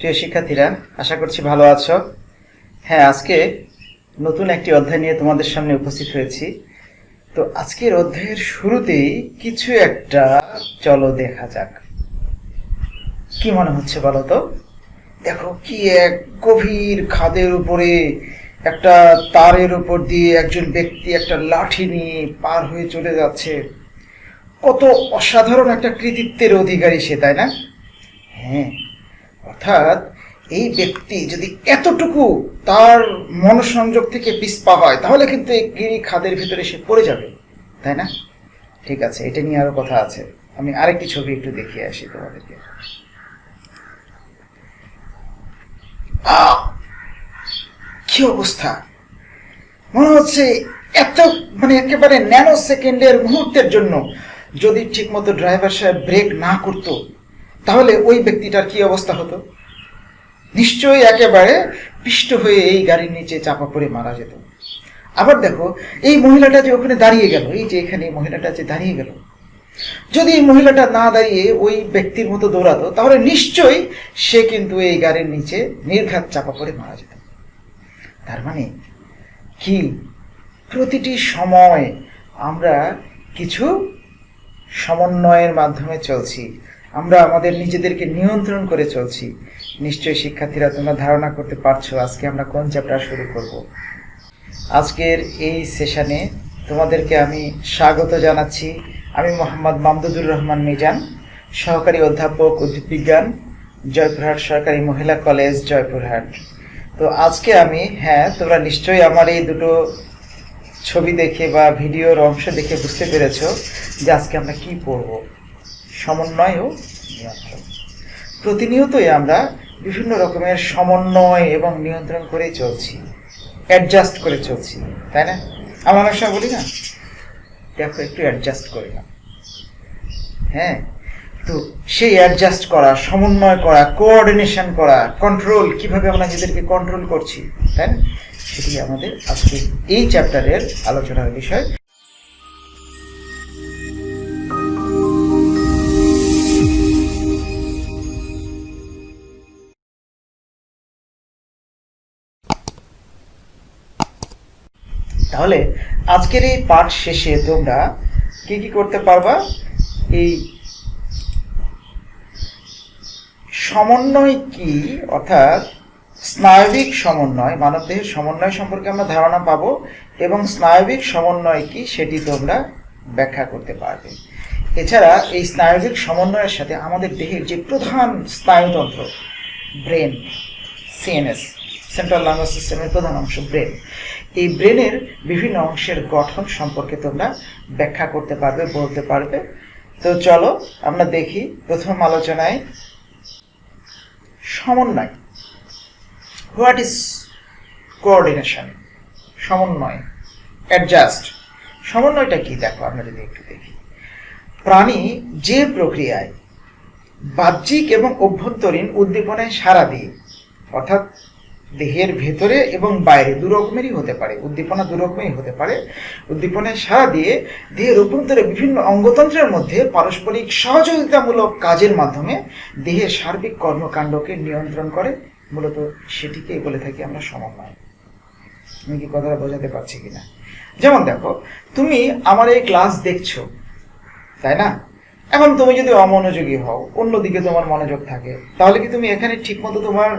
প্রিয় শিক্ষার্থীরা, আশা করছি ভালো আছো। হ্যাঁ, আজকে নতুন একটি অধ্যায় নিয়ে তোমাদের সামনে উপস্থিত হয়েছি। তো আজকের অধ্যায়ের শুরুতেই কিছু একটা চলো দেখা যাক। কি মনে হচ্ছে বলো তো? দেখো, কি এক গভীর খাদের উপরে একটা তারের উপর দিয়ে একজন ব্যক্তি একটা লাঠি নিয়ে পার হয়ে চলে যাচ্ছে। কত অসাধারণ একটা কৃতিত্বের অধিকারী সে, তাই না? হ্যাঁ, অর্থাৎ এই ব্যক্তি যদি এতটুকু তার মনোসংযোগ থেকে পিছপা হয়, তাহলে কিন্তু এই গিরি খাদের ভিতরে সে পড়ে যাবে, তাই না? ঠিক আছে, এটা নিয়ে আরো কথা আছে। আমি আরেকটি ছবি একটু দেখিয়ে আসি তোমাদেরকে। কি অবস্থা! মনে হচ্ছে এত একেবারে ন্যানো সেকেন্ডের মুহূর্তের জন্য যদি ঠিকমতো ড্রাইভার সাহেব ব্রেক না করতো, তাহলে ওই ব্যক্তিটার কি অবস্থা হতো? নিশ্চয়ই একেবারে পিষ্ট হয়ে এই গাড়ির নিচে চাপা পড়ে মারা যেত। আবার দেখো, এই মহিলাটা যে ওখানে দাঁড়িয়ে গেল, এই যে এখানে মহিলাটা যে দাঁড়িয়ে গেল, যদি এই মহিলাটা না দাঁড়িয়ে ওই ব্যক্তির মতো দৌড়াতো, তাহলে নিশ্চয়ই সে কিন্তু এই গাড়ির নিচে নির্ঘাত চাপা পড়ে মারা যেত। তার মানে কি, প্রতিটি সময় আমরা কিছু সমন্বয়ের মাধ্যমে চলছি, আমরা আমাদের নিজেদেরকে নিয়ন্ত্রণ করে চলছি। নিশ্চয়ই শিক্ষার্থীরা, তোমরা ধারণা করতে পারছো আজকে আমরা কোন চ্যাপ্টার শুরু করব। আজকের এই সেশনে তোমাদেরকে আমি স্বাগত জানাচ্ছি। আমি মোহাম্মদ মামদুদুর রহমান মিজান, সহকারী অধ্যাপক উদ্ভিদ বিজ্ঞান, জয়পুরহাট সরকারি মহিলা কলেজ, জয়পুরহাট। তো আজকে আমি, তোমরা নিশ্চয়ই আমার এই দুটো ছবি দেখে বা ভিডিওর অংশ দেখে বুঝতে পেরেছো যে আজকে আমরা কি পড়ব। সমন্বয় ও নিয়ন্ত্রণ। প্রতিনিয়তই আমরা বিভিন্ন রকমের সমন্বয় এবং নিয়ন্ত্রণ করেই চলছি, অ্যাডজাস্ট করে চলছি, তাই না? আমরা অনেক সময় বলি না, দেখো একটু অ্যাডজাস্ট করে না। হ্যাঁ, তো সেই অ্যাডজাস্ট করা, সমন্বয় করা, কোঅর্ডিনেশন করা, কন্ট্রোল, কিভাবে আমরা নিজেদেরকে কন্ট্রোল করছি, তাই না? সেটি আমাদের আজকে এই চ্যাপ্টারের আলোচনার বিষয়। তাহলে আজকের এই পাঠ শেষে তোমরা কি কি করতে পারবা? এই সমন্বয় কি, অর্থাৎ স্নায়বিক সমন্বয়, মানবদেহের সমন্বয় সম্পর্কে আমরা ধারণা পাবো, এবং স্নায়বিক সমন্বয় কি সেটি তোমরা ব্যাখ্যা করতে পারবে। এছাড়া এই স্নায়বিক সমন্বয়ের সাথে আমাদের দেহের যে প্রধান স্নায়ুতন্ত্র, ব্রেন, সিএনএস, সেন্ট্রাল নার্ভাস সিস্টেমের প্রধান অংশ ব্রেন, এই ব্রেনের বিভিন্ন অংশের গঠন সম্পর্কে তোমরা ব্যাখ্যা করতে পারবে, বলতে পারবে। তো চলো আমরা দেখি প্রথম আলোচনায় সমন্বয়। What is coordination? সমন্বয়, অ্যাডজাস্ট। সমন্বয়টা কি দেখো, আমরা যদি একটু দেখি। প্রাণী যে প্রক্রিয়ায় বাহ্যিক এবং অভ্যন্তরীণ উদ্দীপনায় সাড়া দিয়ে, অর্থাৎ দেহের ভেতরে এবং বাইরে দু রকমেরই হতে পারে, উদ্দীপনা দু রকমেরই হতে পারে, উদ্দীপনায় সাড়া দিয়ে দেহের অভ্যন্তরে বিভিন্ন অঙ্গতন্ত্রের মধ্যে পারস্পরিক সহযোগিতামূলক কাজের মাধ্যমে দেহের সার্বিক কর্মকাণ্ডকে নিয়ন্ত্রণ করে, মূলত সেটিকেই বলে থাকি আমরা সমন্বয়। আমি কি কথাটা বোঝাতে পারছি কিনা? যেমন দেখো, তুমি আমার এই ক্লাস দেখছো, তাই না? এখন তুমি যদি অমনোযোগী হও, অন্যদিকে তোমার মনোযোগ থাকে, তাহলে কি তুমি এখানে ঠিকমতো তোমার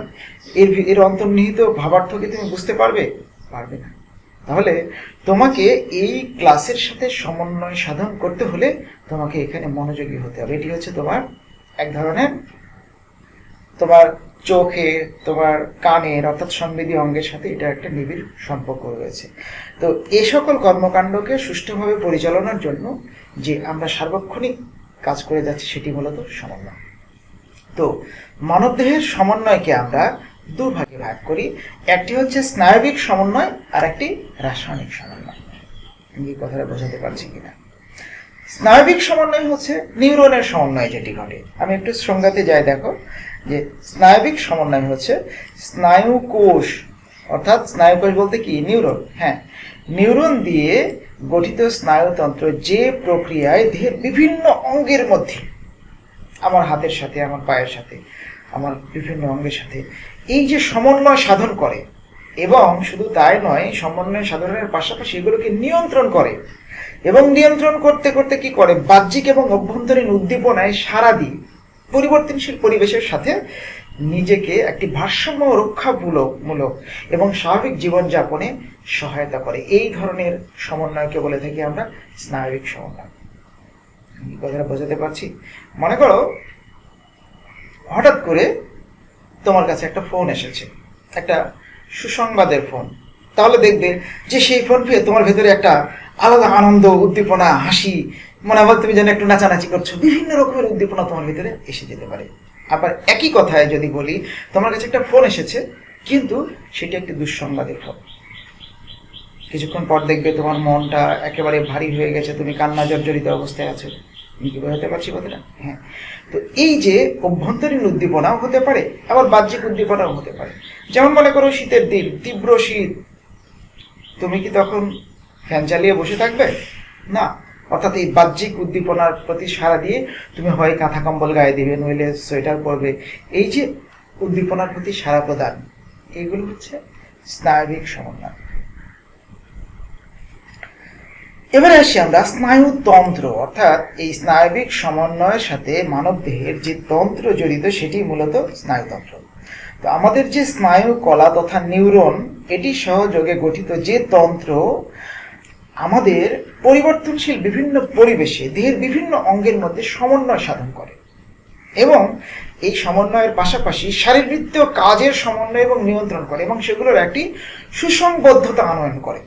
এর অন্তর্নিহিত ভাবার্থকে তুমি বুঝতে পারবে? পারবে না। তাহলে তোমাকে এই ক্লাসের সাথে সমন্বয় সাধন করতে হলে তোমাকে এখানে মনোযোগী হতে হবে। এটি হচ্ছে তোমার এক ধরনের, তোমার চোখে, তোমার কানের, অর্থাৎ সংবেদী অঙ্গের সাথে এটা একটা নিবিড় সম্পর্ক রয়েছে। তো এই সকল কর্মকাণ্ডকে সুষ্ঠুভাবে পরিচালনার জন্য যে আমরা সার্বক্ষণিক কাজ করে যাচ্ছি, সেটি মূলত সমন্বয়। তো মানবদেহের সমন্বয়কে আমরা দুভাগে ভাগ করি। একটি হচ্ছে স্নায়বিক সমন্বয়, আর একটি রাসায়নিক সমন্বয়। আমি এই কথাটা বোঝাতে পারছি কিনা? স্নায়বিক সমন্বয় হচ্ছে নিউরনের সমন্বয় যেটি ঘটে। আমি একটু সংজ্ঞাতে যাই। দেখো যে স্নায়বিক সমন্বয় হচ্ছে স্নায়ু কোষ, অর্থাৎ স্নায়ু কোষ বলতে কি, নিউরন। হ্যাঁ, নিউরন দিয়ে গঠিত স্নায়ুতন্ত্র যে প্রক্রিয়ায় দেহের বিভিন্ন অঙ্গের মধ্যে, আমার হাতের সাথে, আমার পায়ের সাথে, আমার বিভিন্ন অঙ্গের সাথে, এই যে সমন্বয় সাধন করে, এবং শুধু তাই নয়, সমন্বয় সাধনের পাশাপাশি এগুলোকে নিয়ন্ত্রণ করে, এবং নিয়ন্ত্রণ করতে করতে কি করে, বাহ্যিক এবং অভ্যন্তরীণ উদ্দীপনায় সাড়া দিয়ে পরিবর্তনশীল পরিবেশের সাথে নিজেকে একটি ভারসাম্য রক্ষামূলক এবং স্বাভাবিক জীবনযাপনে সহায়তা করে। এই ধরনের সমন্বয়কে বলে থাকি আমরা স্নায়বিক সমন্বয়। কথাটা বোঝাতে পারছি? মনে করো হঠাৎ করে তোমার কাছে একটা ফোন এসেছে, একটা সুসংবাদের ফোন, তাহলে দেখবে যে সেই ফোন পেয়ে তোমার ভেতরে একটা আলাদা আনন্দ, উদ্দীপনা, হাসি, মনে হয় তুমি যেন একটু নাচানাচি করছো, বিভিন্ন রকমের উদ্দীপনা তোমার ভিতরে এসে যেতে পারে। আবার একই কথায় যদি বলি, তোমার কাছে একটা ফোন এসেছে কিন্তু সেটা একটি দুঃসংবাদের ফোন, কিছুক্ষণ পর দেখবে তোমার মনটা একেবারে ভারী হয়ে গেছে, তুমি কান্না জর্জরিত অবস্থায় আছো। আমি কি বোঝাতে পারছি কথাটা? হ্যাঁ। তো এই যে অভ্যন্তরীণ উদ্দীপনাও হতে পারে, আবার বাহ্যিক উদ্দীপনাও হতে পারে। যেমন মনে করো শীতের দিন, তীব্র শীত, তুমি কি তখন ফ্যান চালিয়ে বসে থাকবে? না। অর্থাৎ এই বাহ্যিক উদ্দীপনার প্রতি সাড়া দিয়ে তুমি হয় কাঁথা কম্বল গায়ে দিবে, নইলে সোয়েটার পরবে। এই যে উদ্দীপনার প্রতি সাড়া প্রদান, এইগুলো হচ্ছে স্নায়বিক সমন্বয়। এবারে আসি আমরা স্নায়ুতন্ত্র, অর্থাৎ এই স্নায়বিক সমন্বয়ের সাথে মানব দেহের যে তন্ত্র জড়িত সেটি মূলত স্নায়ুতন্ত্র। তো আমাদের যে স্নায়ু কলা তথা নিউরন, এটি সহযোগে গঠিত যে তন্ত্র আমাদের পরিবর্তনশীল বিভিন্ন পরিবেশে দেহের বিভিন্ন অঙ্গের মধ্যে সমন্বয় সাধন করে, এবং এই সমন্বয়ের পাশাপাশি শারীরবৃত্তীয় কাজের সমন্বয় এবং নিয়ন্ত্রণ করে, এবং সেগুলোর একটি সুসংবদ্ধতা আনয়ন করে।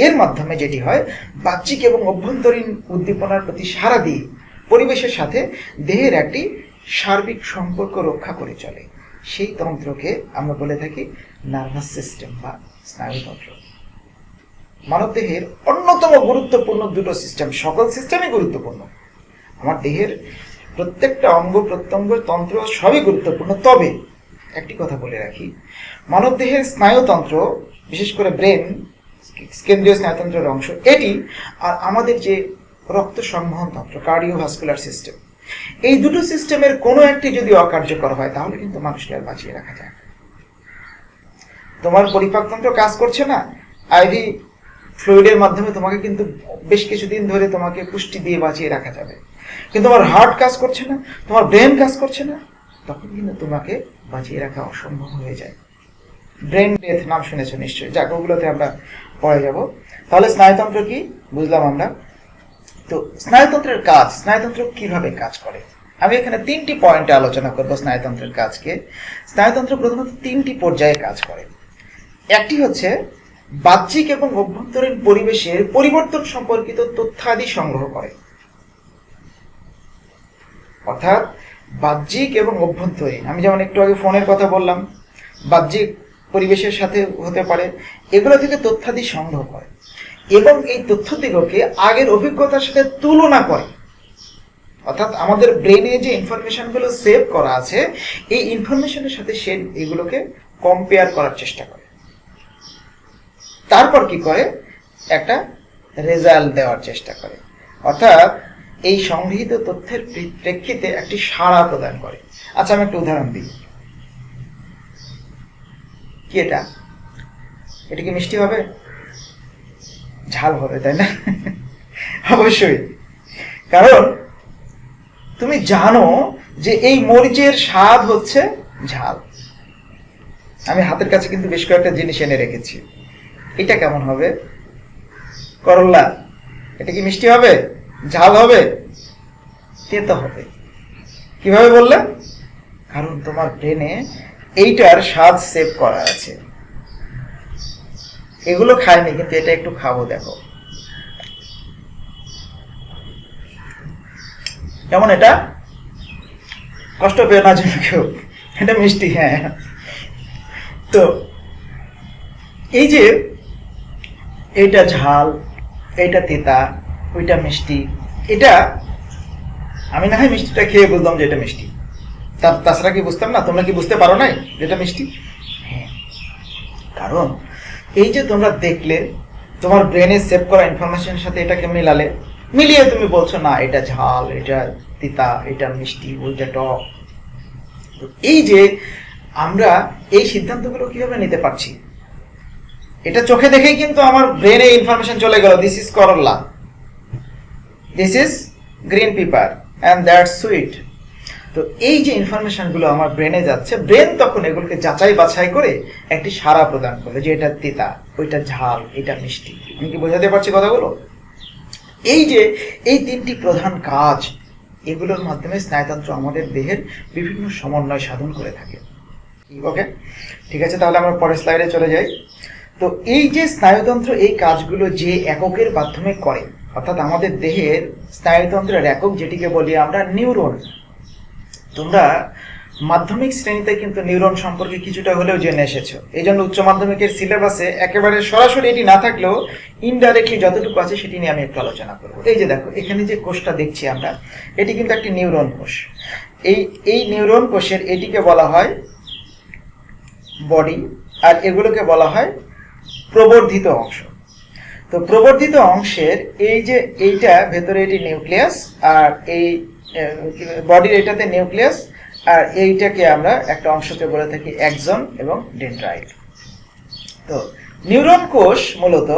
এর মাধ্যমে যেটি হয়, বাহ্যিক এবং অভ্যন্তরীণ উদ্দীপনার প্রতি সাড়া দিয়ে পরিবেশের সাথে দেহের একটি সার্বিক সম্পর্ক রক্ষা করে চলে। সেই তন্ত্রকে আমরা বলে থাকি নার্ভাস সিস্টেম বা স্নায়ুতন্ত্র। মানবদেহের অন্যতম গুরুত্বপূর্ণ দুটো সিস্টেম, সকল সিস্টেমই গুরুত্বপূর্ণ, আমার দেহের প্রত্যেকটা অঙ্গ প্রত্যঙ্গ তন্ত্র সবই গুরুত্বপূর্ণ। তবে একটি কথা বলে রাখি, মানবদেহের স্নায়ুতন্ত্র, বিশেষ করে ব্রেন, কেন্দ্রীয় স্নায়ুতন্ত্রের অংশ এটি, আর আমাদের যে রক্ত সংবহন তন্ত্র, কার্ডিওভাস্কুলার সিস্টেম, এই দুটো সিস্টেমের কোনো একটি যদি অকার্যকর হয় তাহলে কিন্তু মানুষকে আর বাঁচিয়ে রাখা যায় না। তোমার পরিপাকতন্ত্র কাজ করছে না, আইভি ফ্লুইডের মাধ্যমে তোমাকে কিন্তু বেশ কিছুদিন ধরে তোমাকে পুষ্টি দিয়ে বাঁচিয়ে রাখা যাবে, কিন্তু তোমার হার্ট কাজ করছে না, তোমার ব্রেন কাজ করছে না, তখন কিন্তু তোমাকে বাঁচিয়ে রাখা অসম্ভব হয়ে যায়। ব্রেন ডেথ নাম শুনেছো নিশ্চয়ই, যাক ওগুলোতে আমরা পরে যাব। তাহলে স্নায়ুতন্ত্র কি বুঝলাম আমরা। তো স্নায়ুতন্ত্রের কাজ, স্নায়ুতন্ত্র কিভাবে কাজ করে, আমি এখানে 3টি পয়েন্টে আলোচনা করব স্নায়ুতন্ত্রের কাজকে। স্নায়ুতন্ত্র প্রধানত 3টি পর্যায়ে কাজ করে। একটি হচ্ছে বাহ্যিক এবং অভ্যন্তরীণ পরিবেশের পরিবর্তন সম্পর্কিত তথ্যাদি সংগ্রহ করে, অর্থাৎ বাহ্যিক এবং অভ্যন্তরীণ, আমি যেমন একটু আগে ফোনের কথা বললাম, বাহ্যিক পরিবেশের সাথে হতে পারে, এগুলো থেকে তথ্যাদি সংগ্রহ করে, এবং এই তথ্যদিগকে আগের অভিজ্ঞতার সাথে তুলনা করে। অর্থাৎ আমাদের ব্রেনে যে ইনফরমেশনগুলো সেভ করা আছে, এই ইনফরমেশনের সাথে সে এগুলোকে কম্পেয়ার করার চেষ্টা করে। তারপর কি করে, একটা রেজাল্ট দেওয়ার চেষ্টা করে, অর্থাৎ এই সংগৃহীত তথ্যের প্রেক্ষিতে একটি সাড়া প্রদান করে। আচ্ছা, আমি একটা উদাহরণ দিই। কি এটা? এটা কি মিষ্টি হবে? ঝাল হবে, তাই না? অবশ্যই, কারণ তুমি জানো যে এই মরিচের স্বাদ হচ্ছে ঝাল। আমি হাতের কাছে কিন্তু বেশ কয়েকটা জিনিস এনে রেখেছি। এটা কেমন হবে? করলা। এটা কি মিষ্টি হবে? ঝাল হবে? তেতো হবে। কিভাবে বললে? কারণ তোমার ব্রেনে এইটার স্বাদ সেভ করা আছে। এগুলো খাইনি, কিন্তু এটা একটু খাবো, দেখো কেমন। এটা কষ্ট পেও না যেন কেউ, এটা মিষ্টি। হ্যাঁ, তো এই যে এইটা ঝাল, এইটা তেতা, ওইটা মিষ্টি, এটা আমি না হয় মিষ্টিটা খেয়ে বুঝলাম যে এটা মিষ্টি, তাছাড়া কি বুঝতাম না? তোমরা কি বুঝতে পারো নাই যেটা মিষ্টি? হ্যাঁ, কারণ এই যে তোমরা দেখলে, তোমার ব্রেনে সেভ করা ইনফরমেশনের সাথে এটাকে মিলালে, মিলিয়ে তুমি বলছো না এটা ঝাল, এটা তিতা, এটা মিষ্টি, ওইটা টক। তো এই যে আমরা এই সিদ্ধান্তগুলো কিভাবে নিতে পারছি, এটা চোখে দেখেই কিন্তু আমার ব্রেনে ইনফরমেশন চলে গেল, দিস ইজ করলা, this is green paper and that's sweet. তো এই যে ইনফরমেশনগুলো আমার ব্রেনে যাচ্ছে, ব্রেন তখন এগুলোকে যাচাই বাছাই করে একটি সাড়া প্রদান করবে যে এটা তিতা, ওইটা ঝাল, এটা মিষ্টি। আমি কি বোঝাতে পারছি কথাগুলো? এই যে এই তিনটি প্রধান কাজ, এগুলোর মাধ্যমে স্নায়ুতন্ত্র আমাদের দেহের বিভিন্ন সমন্বয় সাধন করে থাকে। ওকে, ঠিক আছে, তাহলে আমরা পরের স্লাইডে চলে যাই। তো এই যে স্নায়ুতন্ত্র এই কাজগুলো যে এককের মাধ্যমে করে, অর্থাৎ আমাদের দেহের স্নায়ুতন্ত্রের একক যেটিকে বলি আমরা নিউরন। তোমরা মাধ্যমিক শ্রেণীতে কিন্তু নিউরন সম্পর্কে কিছুটা হলেও জেনে এসেছো, এই জন্য উচ্চ মাধ্যমিকের সিলেবাসে একেবারে সরাসরি এটি না থাকলেও ইনডাইরেক্টলি যতটুকু আছে সেটি নিয়ে আমি একটু আলোচনা করবো। এই যে দেখো, এখানে যে কোষটা দেখছি আমরা, এটি কিন্তু একটি নিউরন কোষ। এই নিউরন কোষের এটিকে বলা হয় বডি, আর এগুলোকে বলা হয় প্রবর্ধিত অংশ। তো প্রবর্ধিত অংশের এই যে এইটা ভেতরে এটি নিউক্লিয়াস, আর এই বডির এটাতে নিউক্লিয়াস, আর এইটাকে আমরা একটা অংশকে বলে থাকি অ্যাক্সন এবং ডেনড্রাইট। তো নিউরন কোষ মূলত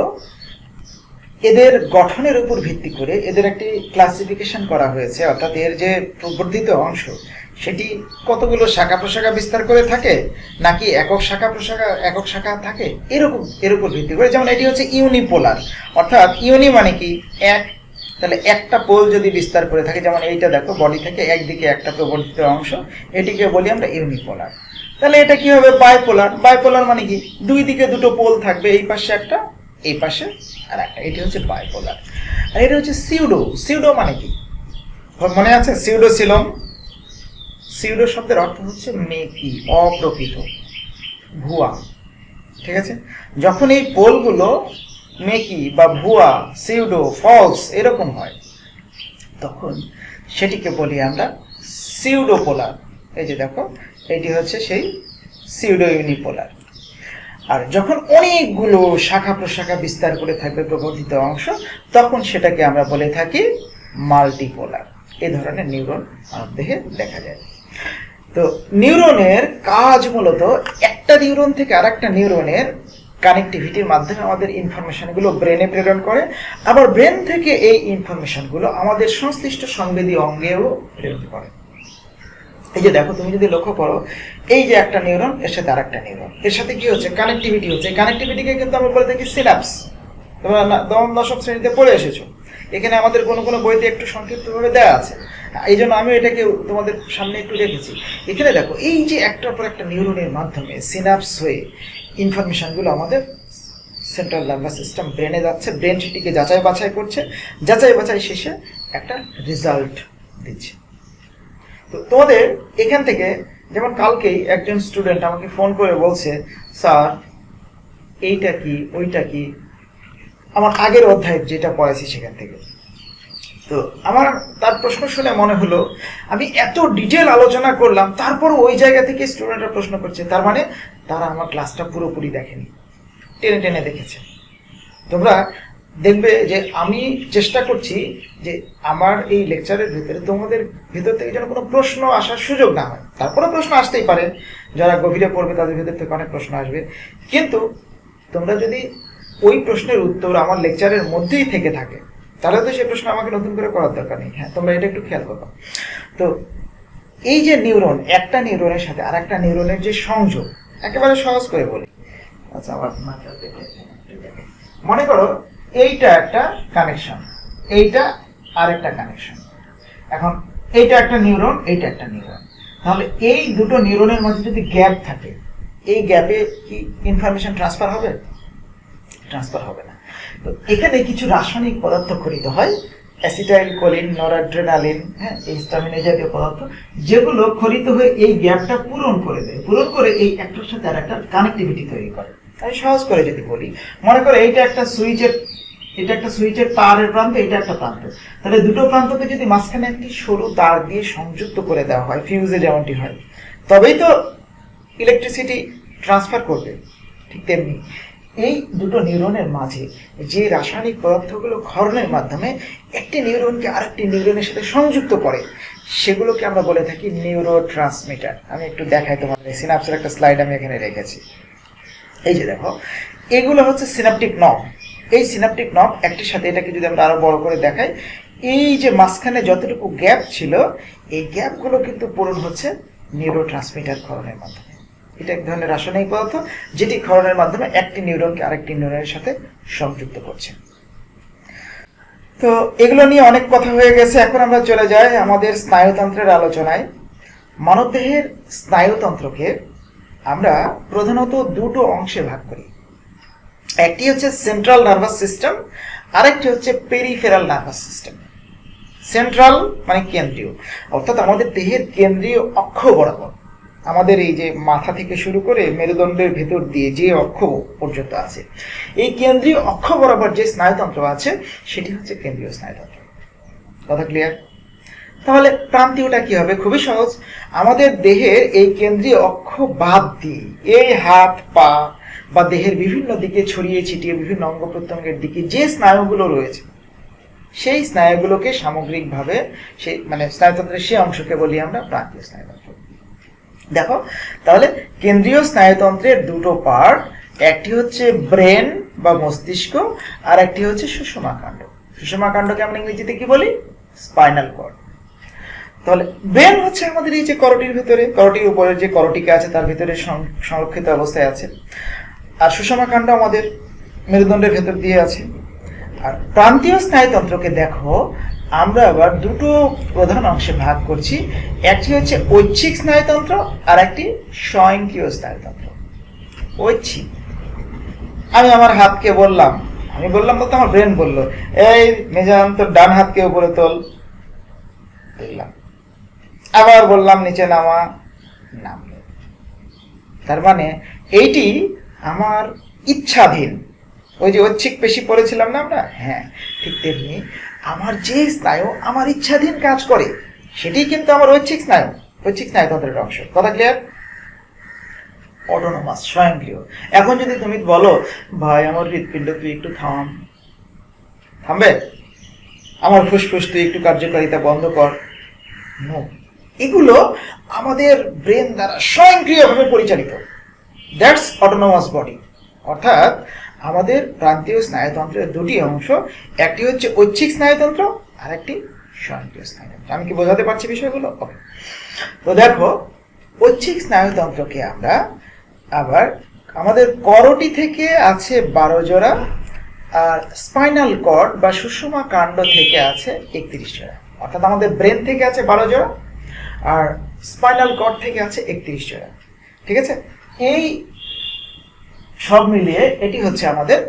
এদের গঠনের উপর ভিত্তি করে এদের একটি ক্লাসিফিকেশন করা হয়েছে, অর্থাৎ এর যে প্রবর্ধিত অংশ সেটি কতগুলো শাখা প্রশাখা বিস্তার করে থাকে, নাকি একক শাখা থাকে, এর উপর ভিত্তি করে। যেমন এটি হচ্ছে ইউনিপোলার, অর্থাৎ ইউনি মানে কি এক, তাহলে একটা পোল যদি বিস্তার করে থাকে, যেমন এইটা দেখো, বডি থেকে একদিকে একটা প্রবর্ধিত অংশ, এটিকে বলি আমরা ইউনিপোলার। তাহলে এটা কি হবে বাইপোলার। বাইপোলার মানে কি দুই দিকে দুটো পোল থাকবে, এই পাশে একটা, এই পাশে আর একটা, এটি হচ্ছে বাইপোলার। আর এটা হচ্ছে সিউডো। সিউডো মানে কি মনে আছে? সিউডোসিলম, সিউডো শব্দের অর্থ হচ্ছে মেকি, অপ্রকৃত, ভুয়া। ঠিক আছে, যখন এই পোলগুলো মেকি বা ভুয়া, সিউডো, ফলস এরকম হয়, তখন সেটিকে বলি আমরা সিউডোপোলার। এই যে দেখো, এটি হচ্ছে সেই সিউডো ইউনিপোলার। আর যখন অনেকগুলো শাখা প্রশাখা বিস্তার করে থাকবে প্রবর্ধিত অংশ, তখন সেটাকে আমরা বলে থাকি মাল্টিপোলার। এই ধরনের নিউরন আমাদের দেহে দেখা যায়। তো নিউরনের কাজ মূলত একটা নিউরন থেকে আরেকটা নিউরনের কানেক্টিভিটির মাধ্যমে আমাদের ইনফরমেশনগুলো ব্রেনে প্রেরণ করে, আবার ব্রেন থেকে এই ইনফরমেশনগুলো আমাদের সংশ্লিষ্ট সংবেদী অঙ্গেও প্রেরণ করে। এই যে দেখো, তুমি যদি লক্ষ্য করো, এই যে একটা নিউরন, এর সাথে আরেকটা নিউরন, এর সাথে কি হচ্ছে? কানেক্টিভিটি হচ্ছে। কানেক্টিভিটিকে কিন্তু আমরা বলে থাকি সিনাপস। তোমরা দশম শ্রেণীতে পড়ে এসেছো, এখানে আমাদের কোনো কোনো বইতে একটু সংক্ষিপ্তভাবে দেওয়া আছে, এই জন্য আমি এটাকে তোমাদের সামনে একটু রেখেছি। এখানে দেখো, এই যে একটার পর একটা নিউরনের মাধ্যমে সিনাপস হয়ে ইনফরমেশনগুলো আমাদের সেন্ট্রাল নার্ভাস সিস্টেম ব্রেনে যাচ্ছে, ব্রেন সেটিকে যাচাই বাছাই করছে, যাচাই বাছাই শেষে একটা রেজাল্ট দিচ্ছে। তো তোমাদের এখান থেকে, যেমন কালকেই একজন স্টুডেন্ট আমাকে ফোন করে বলছে, স্যার এইটা কি, ওইটা কি, আমার আগের অধ্যায় যেটা পড়াইছি সেখান থেকে। তো আমার তার প্রশ্ন শুনে মনে হলো, আমি এত ডিটেল আলোচনা করলাম, তারপর ওই জায়গা থেকে স্টুডেন্টরা প্রশ্ন করছে, তার মানে তারা আমার ক্লাসটা পুরোপুরি দেখেনি, টেনে টেনে দেখেছে। তোমরা দেখবে যে আমি চেষ্টা করছি যে আমার এই লেকচারের ভিতরে তোমাদের ভিতর থেকে যেন কোনো প্রশ্ন আসার সুযোগ না হয়। তারপরে প্রশ্ন আসতেই পারে, যারা গভীরে পড়বে তাদের ভিতর থেকে অনেক প্রশ্ন আসবে, কিন্তু তোমরা যদি ওই প্রশ্নের উত্তর আমার লেকচারের মধ্যেই থেকে থাকে, তাহলে তো সেই প্রশ্ন আমাকে নতুন করে করার দরকার নেই। হ্যাঁ, তোমরা এটা একটু খেয়াল করো। তো এই যে নিউরন, একটা নিউরনের সাথে আর একটা নিউরনের যে সংযোগ, একেবারে সহজ করে বলি। আচ্ছা, আমার মনে করো এইটা একটা কানেকশন, এইটা আর একটা কানেকশন। এখন এইটা একটা নিউরন, এইটা একটা নিউরন। তাহলে এই দুটো নিউরনের মধ্যে যদি গ্যাপ থাকে, এই গ্যাপে কি ইনফরমেশন ট্রান্সফার হবে? ট্রান্সফার হবে না। তো এখানে কিছু রাসায়নিক পদার্থ খরিত হয়, অ্যাসিটাইল কোলিন, নরঅ্যাড্রেনালিন, হ্যাঁ, এই হিস্টামিন জাতীয় পদার্থ, যেগুলো খরিত হয়ে এই গ্যাপটা পূরণ করে দেয়, পূরণ করে এই একটার সাথে আর একটা কানেক্টিভিটি তৈরি করে। আমি সহজ করে যদি বলি, মনে করো এইটা একটা সুইচের, এটা একটা সুইচের তারের প্রান্ত, এটা একটা প্রান্ত। তাহলে দুটো প্রান্তকে যদি মাঝখানে একটি সরু তার দিয়ে সংযুক্ত করে দেওয়া হয়, ফিউজে যেমনটি হয়, তবেই তো ইলেকট্রিসিটি ট্রান্সফার করবে। ঠিক তেমনি এই দুটো নিউরনের মাঝে যে রাসায়নিক পদার্থগুলো ক্ষরণের মাধ্যমে একটি নিউরনকে আরেকটি নিউরনের সাথে সংযুক্ত করে, সেগুলোকে আমরা বলে থাকি নিউরোট্রান্সমিটার। আমি একটু দেখাই তোমাদের, সিনাপসের একটা স্লাইড আমি এখানে রেখেছি। এই যে দেখো, এগুলো হচ্ছে সিনাপটিক নব। এই সিনাপটিক নব একটির সাথে এটাকে যদি আমরা আরো বড় করে দেখাই, এই যে মাঝখানে যতটুকু গ্যাপ ছিল, এই গ্যাপগুলো কিন্তু পূরণ হচ্ছে নিউরোট্রান্সমিটার ক্ষরণের মাধ্যমে। এটা এক ধরনের রাসায়নিক পদার্থ যেটি ক্ষরণের মাধ্যমে একটি নিউরনকে আরেকটি নিউরনের সাথে সংযুক্ত করছে। তো এগুলো নিয়ে অনেক কথা হয়ে গেছে, এখন আমরা চলে যাই আমাদের স্নায়ুতন্ত্রের আলোচনায়। মানবদেহের স্নায়ুতন্ত্রকে আমরা প্রধানত দুটো অংশে ভাগ করি। একটি হচ্ছে সেন্ট্রাল নার্ভাস সিস্টেম, আরেকটি হচ্ছে পেরিফেরাল নার্ভাস সিস্টেম। সেন্ট্রাল মানে কেন্দ্রীয়, অর্থাৎ আমাদের দেহের কেন্দ্রীয় অক্ষ বরাবর, আমাদের এই যে মাথা থেকে শুরু করে মেরুদণ্ডের ভেতর দিয়ে যে অক্ষ পর্যন্ত আছে, এই কেন্দ্রীয় অক্ষ বরাবর যে স্নায়ুতন্ত্র আছে সেটি হচ্ছে কেন্দ্রীয় স্নায়ুতন্ত্র। কথা ক্লিয়ার? তাহলে প্রান্তীয়টা কি হবে? খুবই সহজ। আমাদের দেহের এই কেন্দ্রীয় অক্ষ বাদ দিয়ে এই হাত পা বা দেহের বিভিন্ন দিকে ছড়িয়ে ছিটিয়ে বিভিন্ন অঙ্গ প্রত্যঙ্গের দিকে যে স্নায়ুগুলো রয়েছে, সেই স্নায়ুগুলোকে সামগ্রিকভাবে সেই মানে স্নায়ুতন্ত্রের সেই অংশকে বলি আমরা প্রান্তীয় স্নায়ুতন্ত্র। দেখো তাহলে কেন্দ্রীয় স্নায়ুতন্ত্রের দুটো পার্ট, একটি হচ্ছে ব্রেন বা মস্তিষ্ক, আর একটি হচ্ছে সুষমাকাণ্ড। সুষমাকাণ্ডকে আমরা ইংরেজিতে কি বলি? Spinal cord. তাহলে ব্রেন হচ্ছে আমাদের এই যে করটির ভিতরে, করটির উপরে যে করটিকা আছে তার ভিতরে সংরক্ষিত অবস্থায় আছে, আর সুষমাকাণ্ড আমাদের মেরুদণ্ডের ভেতর দিয়ে আছে। আর প্রান্তীয় স্নায়ুতন্ত্রকে দেখো আমরা আবার দুটো প্রধান অংশে ভাগ করছি, একটি হচ্ছে ঐচ্ছিক স্নায়ুতন্ত্র আর একটি স্বয়ংক্রিয় স্নায়ুতন্ত্র। ঐচ্ছিক, আমি আমার হাতকে বললাম, আমি বললাম তো আমার ব্রেন বললো, এই মেজান তোর ডান হাতকে উপরে তোল, দেখলাম, আবার বললাম নিচে নামা, নামলো। তার মানে এইটি আমার ইচ্ছাধীন। ওই যে ঐচ্ছিক পেশি পড়েছিলাম না আমরা, হ্যাঁ ঠিক তেমনি আমার যে স্নায়ু আমার ইচ্ছাধীন কাজ করে সেটি কিন্তু আমার ঐচ্ছিক স্নায়ু, ঐচ্ছিক স্নায়ুতন্ত্রের অংশ। কথা ক্লিয়ার? অটোনোমাস, স্বয়ংক্রিয়। এখন যদি তুমি বলো ভাই আমার হৃৎপিণ্ড তুই একটু থামবে, আমার ফুসফুস তুই একটু কার্যকারিতা বন্ধ কর, নো, এগুলো আমাদের ব্রেন দ্বারা স্বয়ংক্রিয়ভাবে পরিচালিত। That's autonomous body. অর্থাৎ আমাদের প্রান্তীয় স্নায়ুতন্ত্রের দুটি অংশ, একটি হচ্ছে ঐচ্ছিক স্নায়ুতন্ত্র আর একটি স্বয়ংক্রিয় স্নায়ুতন্ত্র। আমি কি বোঝাতে পারছি বিষয়গুলো? ওকে, তো দেখো ঐচ্ছিক স্নায়ুতন্ত্রকে আমরা আবার আমাদের করটি থেকে আছে 12 জোড়া, আর স্পাইনাল কর্ড বা সুষমাকাণ্ড থেকে আছে 31 জোড়া। অর্থাৎ আমাদের ব্রেন থেকে আছে 12 জোড়া আর স্পাইনাল কর্ড থেকে আছে 31 জোড়া। ঠিক আছে, এই সব মিলিয়ে এটি হচ্ছে আমাদের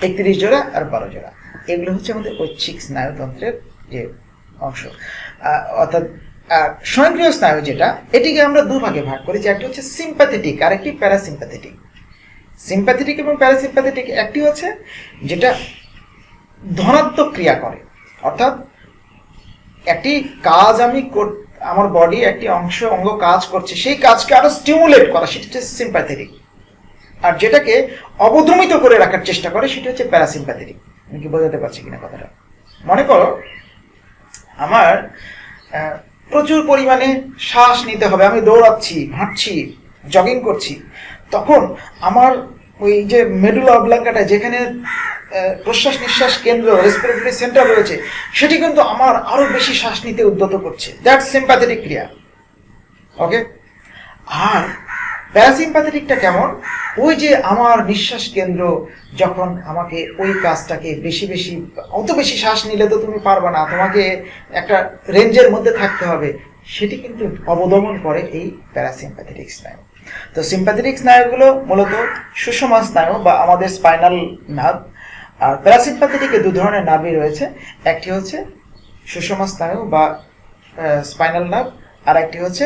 31 জোড়া আর 12 জোড়া। এগুলো হচ্ছে আমাদের ঐচ্ছিক স্নায়ুতন্ত্রের যে অংশ। অর্থাৎ স্বয়ংক্রিয় স্নায়ু যেটা, এটিকে আমরা দুভাগে ভাগ করি, যে একটি হচ্ছে সিম্প্যাথেটিক আর একটি প্যারাসিম্প্যাথেটিক। সিম্প্যাথেটিক এবং প্যারাসিম্প্যাথেটিক, একটি হচ্ছে যেটা ধনাত্মক ক্রিয়া করে, অর্থাৎ একটি কাজ আমার বডি একটি অঙ্গ কাজ করছে, সেই কাজকে আরো স্টিমুলেট করা, সেটা হচ্ছে সিম্প্যাথেটিক। আর যেটাকে অবদমিত করে রাখার চেষ্টা করে সেটা হচ্ছে প্যারাসিম্প্যাথেটিক। আমি কি বোঝাতে পারছি কিনা কথাটা? মনে করো আমার প্রচুর পরিমাণে শ্বাস নিতে হবে, আমি দৌড়াচ্ছি, হাঁটছি, জগিং করছি, তখন আমার ওই যে মেডুলা অবলাঙ্গাটা যেখানে প্রশ্বাস নিঃশ্বাস কেন্দ্র, রেসপিরেটরি সেন্টার রয়েছে, সেটি কিন্তু আমার আরো বেশি শ্বাস নিতে উদ্যত করছে। দ্যাটস সিম্প্যাথেটিক ক্রিয়া। ওকে, আর প্যারাসিম্প্যাথেটিকটা কেমন? ওই যে আমার নিঃশ্বাস কেন্দ্র যখন আমাকে ওই কাজটাকে অত বেশি শ্বাস নিলে তো তুমি পারবে না, তোমাকে একটা রেঞ্জের মধ্যে থাকতে হবে, সেটি কিন্তু অবদমন করে এই প্যারাসিম্প্যাথেটিক স্নায়ু। তো সিম্প্যাথেটিক স্নায়ুগুলো মূলত সুষমা স্নায়ু বা আমাদের স্পাইনাল নার্ভ। আর প্যারাসিম্প্যাথেটিকে দু ধরনের নার্ভই রয়েছে, একটি হচ্ছে সুষমা স্নায়ু বা স্পাইনাল নার্ভ, আর একটি হচ্ছে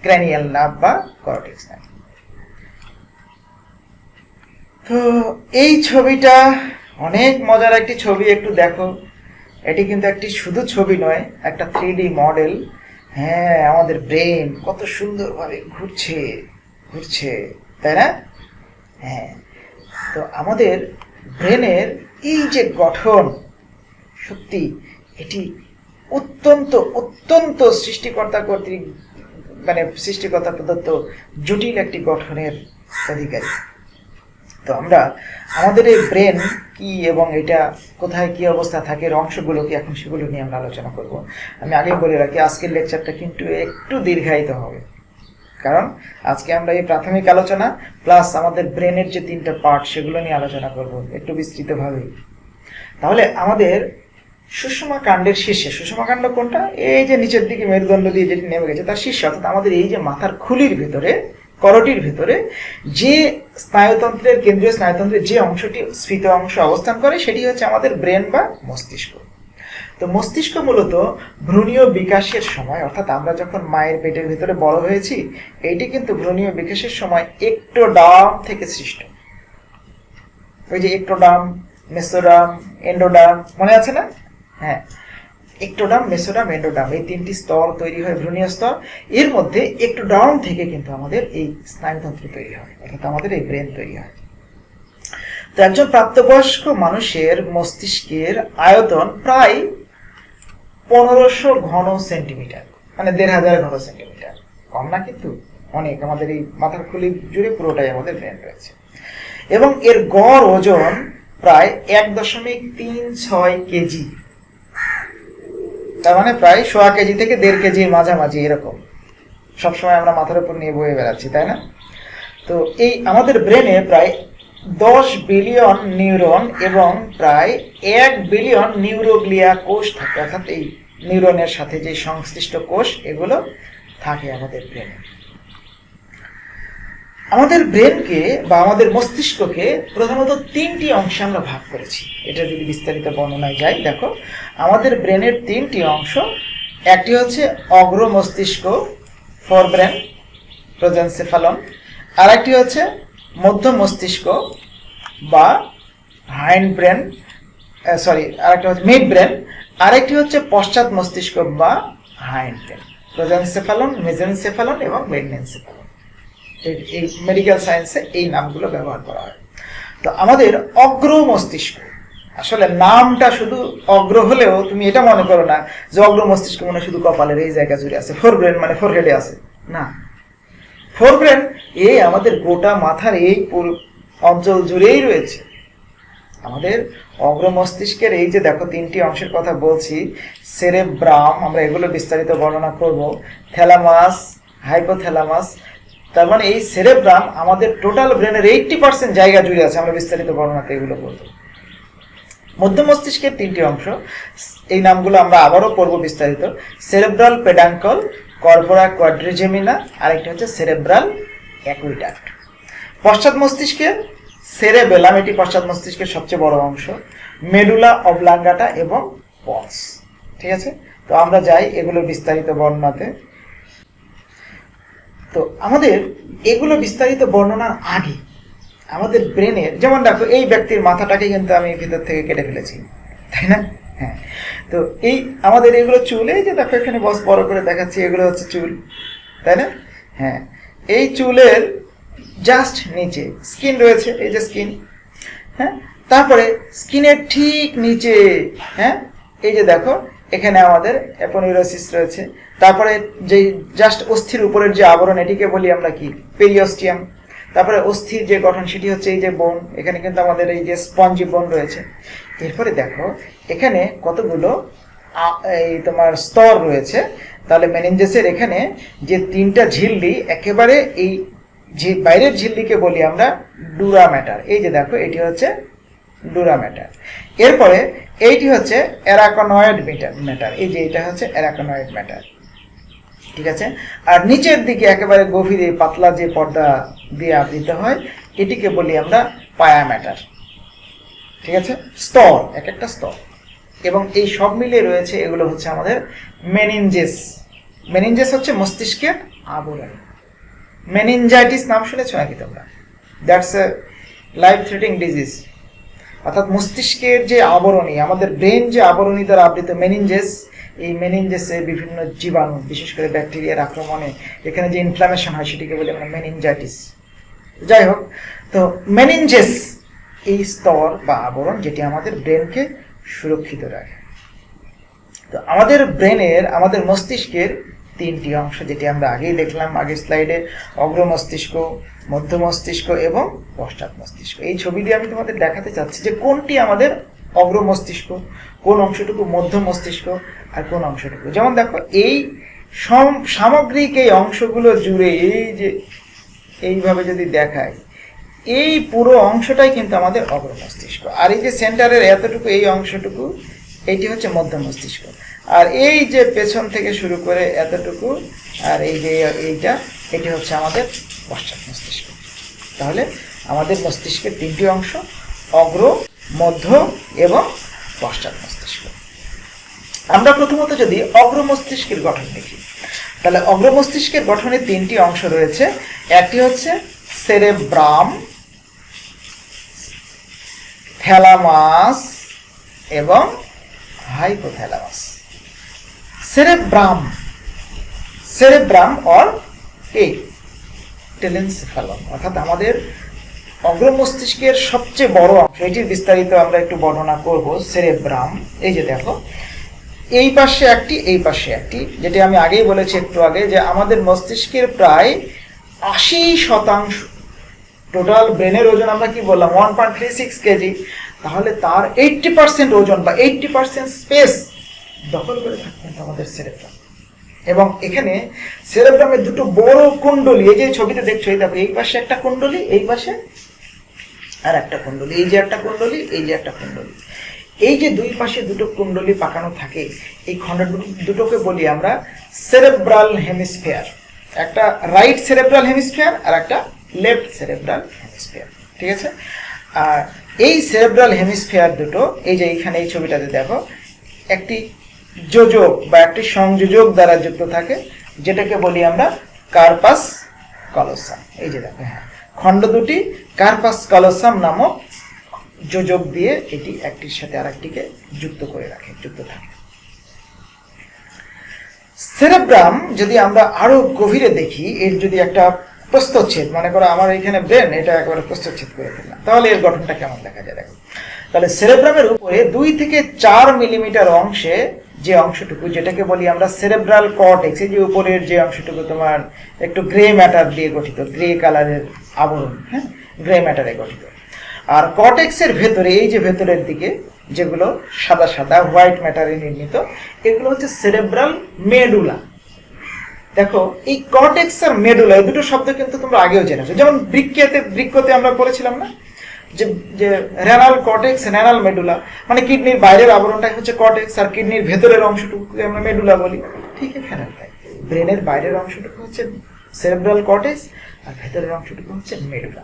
ক্র্যানিয়াল নার্ভ বা করটিক স্নায়ু। তো এই ছবিটা অনেক মজার একটি ছবি, একটু দেখো। এটি কিন্তু একটি শুধু ছবি নয়, একটা 3D মডেল। হ্যাঁ, আমাদের ব্রেন কত সুন্দরভাবে ঘুরছে, তাই না? হ্যাঁ, তো আমাদের ব্রেনের এই যে গঠন, সত্যি এটি অত্যন্ত অত্যন্ত সৃষ্টিকর্তা কর্তৃক মানে সৃষ্টিকর্তা প্রদত্ত জটিল একটি গঠনের অধিকারী। তো আমরা আমাদের এই ব্রেন কি এবং এটা কোথায় কি অবস্থা থাকে, এর অংশগুলো কি, এখন সেগুলো নিয়ে আমরা আলোচনা করব। আমি আগে বলে রাখি আজকের লেকচারটা কিন্তু একটু দীর্ঘায়িত হবে, কারণ আজকে আমরা এই প্রাথমিক আলোচনা প্লাস আমাদের ব্রেনের যে 3টা পার্ট সেগুলো নিয়ে আলোচনা করব একটু বিস্তৃতভাবে। তাহলে আমাদের সুষমা কাণ্ডের শীর্ষে, সুষমা কাণ্ড কোনটা, এই যে নিচের দিকে মেরুদণ্ড দিয়ে যেটি নেমে গেছে তার শীর্ষে, অর্থাৎ আমাদের এই যে মাথার খুলির ভিতরে, করটির ভিতরে যে স্নায়ুতন্ত্রের, কেন্দ্রীয় স্নায়ুতন্ত্রের যে অংশটি স্ফীত অংশ অবস্থান করে সেটি হচ্ছে আমাদের ব্রেন বা মস্তিষ্ক। তো মস্তিষ্ক মূলত ভ্রূণীয় বিকাশের সময়, অর্থাৎ আমরা যখন মায়ের পেটের ভিতরে বড় হয়েছি, এইটি কিন্তু ভ্রূণীয় বিকাশের সময় একটোডার্ম থেকে সৃষ্ট। ওই যে একটোডার্ম, মেসোডার্ম, এন্ডোডার্ম মনে আছে না? হ্যাঁ, একটোডার্ম, মেসোডার্ম, এন্ডোডার্ম এই 3টি স্তর তৈরি হয়, ভ্রূণীয় স্তর। এর মধ্যে একটোডার্ম থেকে কিন্তু আমাদের এই স্নায়ুতন্ত্র তৈরি হয়, অর্থাৎ আমাদের এই ব্রেন তৈরি হয়। তো একজন প্রাপ্তবয়স্ক মানুষের মস্তিষ্কের আয়তন প্রায় 1500 ঘন সেন্টিমিটার, মানে 1500 ঘন সেন্টিমিটার। কম না কিন্তু, অনেক। আমাদের এই মাথার খুলি জুড়ে পুরোটাই আমাদের ব্রেন রয়েছে, এবং এর গড় ওজন প্রায় 1.36 কেজি। তার মানে প্রায় 1.25 কেজি থেকে 1.5 কেজির মাঝামাঝি এরকম সবসময় আমরা মাথার উপর নিয়ে বয়ে বেড়াচ্ছি, তাই না? তো এই আমাদের ব্রেনে প্রায় 10 বিলিয়ন নিউরন এবং প্রায় 1 বিলিয়ন নিউরোগ্লিয়া কোষ থাকে, অর্থাৎ এই নিউরনের সাথে যে সংশ্লিষ্ট কোষ এগুলো থাকে আমাদের ব্রেনে। আমাদের ব্রেনকে বা আমাদের মস্তিষ্ককে প্রধানত 3টি অংশে আমরা ভাগ করেছি। এটা যদি বিস্তারিত বর্ণনায় যাই, দেখো আমাদের ব্রেনের 3টি অংশ। একটি হচ্ছে অগ্র মস্তিষ্ক, ফোরব্রেন, প্রোজেনসেফালন। আর একটি হচ্ছে মধ্য মস্তিষ্ক বা হাইন্ড ব্রেন, আরেকটা হচ্ছে মিড ব্রেন। আরেকটি হচ্ছে পশ্চাৎ মস্তিষ্ক বা হাইন্ড ব্রেন, প্রোজেনসেফালন, মেজেনসেফালন এবং মেগনেনসেফালন। এই মেডিকেল সায়েন্সে এই নামগুলো ব্যবহার করা হয়। তো আমাদের অগ্র মস্তিষ্ক, আসলে নামটা শুধু অগ্র হলেও তুমি এটা মনে করো না যে অগ্র মস্তিষ্ক মনে শুধু কপালের এই জায়গা জুড়ে আছে, ফোরব্রেন মানে ফোরহেডে আছে, না। ফোরব্রেন এই আমাদের গোটা মাথার এই অঞ্চল জুড়েই রয়েছে। আমাদের অগ্র মস্তিষ্কের এই যে দেখো 3টি অংশের কথা বলছি, সেরেব্রাম, আমরা এগুলো বিস্তারিত বর্ণনা করব, থ্যালামাস, হাইপোথ্যালামাস। তার মানে এই সেরেব্রাম আমাদের টোটাল ব্রেনের 80% জায়গা জুড়ে আছে, আমরা বিস্তারিত বর্ণনাতে এগুলো বলবো। মধ্য মস্তিষ্কের 3টি অংশ, এই নামগুলো আমরা আবারও পড়বো বিস্তারিত, সেরেব্রাল পেডাঙ্কল, কর্পোরা কোয়াড্রিজেমিনা, আরেকটি হচ্ছে সেরেব্রাল অ্যাকুইডাক্ট। পশ্চাৎ মস্তিষ্কের সেরেবেলাম, এটি পশ্চাৎ মস্তিষ্কের সবচেয়ে বড় অংশ, মেডুলা অবলাঙ্গাটা এবং পন্স। ঠিক আছে, তো আমরা যাই এগুলো বিস্তারিত বর্ণনাতে। তো আমাদের এগুলো বিস্তারিত বর্ণনার আগে আমাদের ব্রেনের, যেমন দেখো এই ব্যক্তির মাথাটাকে কিন্তু আমি ভিতর থেকে কেটে ফেলেছি, তাই না? হ্যাঁ, তো এই আমাদের এগুলো চুল, এই যে দেখো এখানে বড় করে দেখাচ্ছি, এগুলো হচ্ছে চুল, তাই না? হ্যাঁ, এই চুলের জাস্ট নিচে স্কিন রয়েছে, এই যে স্কিন। হ্যাঁ, তারপরে স্কিনের ঠিক নিচে, হ্যাঁ, এই যে দেখো এখানে আমাদের অ্যাপোনিউরোসিস রয়েছে। তারপরে যে জাস্ট অস্থির উপরের যে আবরণ, এটিকে বলি আমরা কি, পেরিওস্টিয়াম। তারপরে অস্থির যে গঠন সেটি হচ্ছে এই যে বোন, এখানে কিন্তু আমাদের এই যে স্পঞ্জি বোন রয়েছে। এরপরে দেখো এখানে কতগুলো এই তোমার স্তর রয়েছে। তাহলে মেনিনজেসের এখানে যে 3টা ঝিল্লি, একেবারে এই যে বাইরের ঝিল্লিকে বলি আমরা ডুরা ম্যাটার। এই যে দেখো এটি হচ্ছে ডুরা ম্যাটার। এরপরে এইটি হচ্ছে অ্যারাকনয়েড ম্যাটার, এই যে এটা হচ্ছে অ্যারাকনয়েড ম্যাটার। ঠিক আছে, আর নিচের দিকে একেবারে গভীরে পাতলা যে পর্দা দিয়ে আবৃত হয় এটিকে বলি আমরা পায়া ম্যাটার। ঠিক আছে, স্তর, এক একটা স্তর, এবং এই সব মিলিয়ে রয়েছে এগুলো হচ্ছে আমাদের মেনিনজেস। মেনিনজেস হচ্ছে মস্তিষ্কের আবরণ। মেনিনজাইটিস নাম শুনেছো নাকি তোমরা? That's a life threatening disease. অর্থাৎ মস্তিষ্কের যে আবরণী, আমাদের ব্রেন যে আবরণী দ্বারা আবৃত মেনিনজেস, এই মেনিনজেসে বিভিন্ন জীবাণু, বিশেষ করে ব্যাকটেরিয়ার আক্রমণে এখানে যে ইনফ্লামেশন হয় সেটিকে বলি আমরা মেনিনজাইটিস। যাই হোক, তো মেনিনজেস এই স্তর বা আবরণ যেটি আমাদের ব্রেনকে সুরক্ষিত রাখে। তো আমাদের ব্রেনের, আমাদের মস্তিষ্কের তিনটি অংশ, যেটি আমরা আগেই দেখলাম আগের স্লাইডে, অগ্র মস্তিষ্ক, মধ্য মস্তিষ্ক এবং পশ্চাৎ মস্তিষ্ক। এই ছবি দিয়ে আমি তোমাদের দেখাতে চাচ্ছি যে কোনটি আমাদের অগ্র মস্তিষ্ক, কোন অংশটুকু মধ্য মস্তিষ্ক, আর কোন অংশটুকু। যেমন দেখো, এই সামগ্রিক এই অংশগুলো জুড়ে এই যে এইভাবে যদি দেখায়, এই পুরো অংশটাই কিন্তু আমাদের অগ্র মস্তিষ্ক। আর এই যে সেন্টারের এতটুকু এই অংশটুকু, এইটি হচ্ছে মধ্য মস্তিষ্ক। আর এই যে পেছন থেকে শুরু করে এতটুকু আর এই যে এইটা, এটি হচ্ছে আমাদের পশ্চাৎ মস্তিষ্ক। তাহলে আমাদের মস্তিষ্কের তিনটি অংশ, অগ্র, মধ্য এবং পশ্চাৎ মস্তিষ্ক। আমরা প্রথমত যদি অগ্র মস্তিষ্কের গঠন দেখি, তাহলে অগ্র মস্তিষ্কের গঠনে তিনটি অংশ রয়েছে। একটি হচ্ছে সেরেব্রাম, থ্যালামাস এবং হাইপোথ্যালামাস। সেরেব্রাম অর টেলেনসেফালন, অর্থাৎ আমাদের অগ্র মস্তিষ্কের সবচেয়ে বড় অংশ, এটির বিস্তারিত আমরা একটু বর্ণনা করব। সেরেব্রাম, এই যে দেখো, এই পাশে একটি, এই পাশে একটি, যেটি আমি আগেই বলেছি একটু আগে, যে আমাদের মস্তিষ্কের প্রায় 80%, টোটাল ব্রেনের ওজন আমরা কি বললাম 1.36 কেজি, তাহলে তার 80% ওজন বা 80% স্পেস দখল করে থাকে আমাদের সেরেব্রাম। এবং এখানে সেরেব্রামের দুটো বড় কুণ্ডলী, এই যে ছবিতে দেখছো, এই দেখো, এই পাশে একটা কুণ্ডলী, এই পাশে আর একটা কুণ্ডলী, এই যে একটা কুণ্ডলী, এই যে একটা কুণ্ডলী, এই যে দুই পাশে দুটো কুণ্ডলী পাকানো থাকে, এই খণ্ড দুটোকে বলি আমরা সেরেব্রাল হেমিস্ফিয়ার। একটা রাইট সেরেব্রাল হেমিস্ফিয়ার আর একটা লেফট সেরেব্রাল হেমিস্ফিয়ার, ঠিক আছে। আর এই সেরেব্রাল হেমিস্ফিয়ার দুটো, এই যে এইখানে এই ছবিটাতে দেখো, একটি যোজক বা একটি সংযোজক দ্বারা যুক্ত থাকে, যেটাকে বলি আমরা কার্পাস কলোসাম। এই যে দেখো, হ্যাঁ, খণ্ড দুটি কার্পাস কলোসাম নামক যোজক দিয়ে এটি একটির সাথে আরেকটিকে যুক্ত করে রাখে, যুক্ত থাকে। সেরেব্রাম যদি আমরা আরো গভীরে দেখি, এর যদি একটা প্রস্থচ্ছেদ, মনে করো আমার এখানে ব্রেন, এটা একেবারে প্রস্থচ্ছেদ করে ফেললাম, তাহলে এর গঠনটা কেমন দেখা যায় দেখো। তাহলে সেরেব্রামের উপরে 2 থেকে 4 মিলিমিটার অংশে যে অংশটুকু, যেটাকে বলি আমরা সেরেব্রাল কর্টেক্স, এই যে উপরের যে অংশটুকু তোমার একটু গ্রে ম্যাটার দিয়ে গঠিত, গ্রে কালারের আবরণ, হ্যাঁ, গ্রে ম্যাটারে গঠিত। আর কর্টেক্সের ভেতরে, এই যে ভেতরের দিকে যেগুলো সাদা সাদা হোয়াইট ম্যাটারে নির্মিত, এগুলো হচ্ছে সেরেব্রাল মেডুলা। দেখো, এই কর্টেক্স আর মেডুলা, এই দুটো শব্দ কিন্তু তোমরা আগেও জেনেছো। যেমন বৃক্কতে আমরা পড়েছিলাম না, যে রেনাল কর্টেক্স, রেনাল মেডুলা, মানে কিডনির বাইরের আবরণটাই হচ্ছে কর্টেক্স, আর কিডনির ভেতরের অংশটুকুকে আমরা মেডুলা বলি। ঠিক এখানে ব্রেনের বাইরের অংশটুকু হচ্ছে সেরেব্রাল কর্টেক্স, আর ভেতরের অংশটুকু হচ্ছে মেডুলা।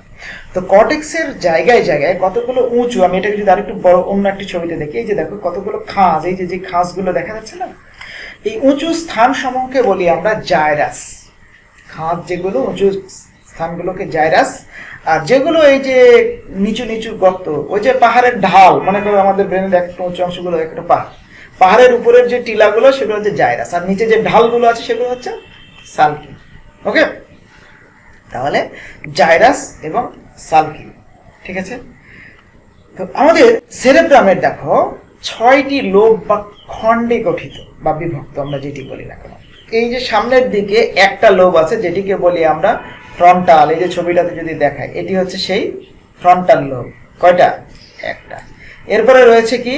তো কর্টেক্সের জায়গায় জায়গায় কতগুলো উঁচু, আমি এটাকে যদি আরেকটু বড় অন্য একটি ছবিতে দেখি, এই যে দেখো কতগুলো খাঁজ, এই যে খাঁজগুলো দেখা যাচ্ছে না, এই উঁচু স্থান সমূহকে বলি আমরা জাইরাস। খাঁজ যেগুলো, উঁচু স্থানগুলোকে জাইরাস। আর যেগুলো এই যে নিচু নিচু গর্ত, ওই যে পাহাড়ের ঢাল, মনে করো আমাদের ব্রেনের একটা উঁচু অংশগুলো একটা পাহাড়ের উপরের যে টিলাগুলো, সেগুলো হচ্ছে জাইরাস, আর নিচে যে ঢালগুলো আছে সেগুলো হচ্ছে সালকি। ওকে, তাহলে জাইরাস এবং সালকি, ঠিক আছে। তো আমাদের সেরেব্রামের দেখো 6টি লোব বা খণ্ডে গঠিত বা বিভক্ত, আমরা যেটি বলি না কেন। এই যে সামনের দিকে একটা লোব আছে, যেটিকে বলি আমরা ফ্রন্টাল। এই যে ছবিটাতে যদি দেখায়, এটি হচ্ছে সেই ফ্রন্টাল লোব। কয়টা? একটা। এরপরে রয়েছে কি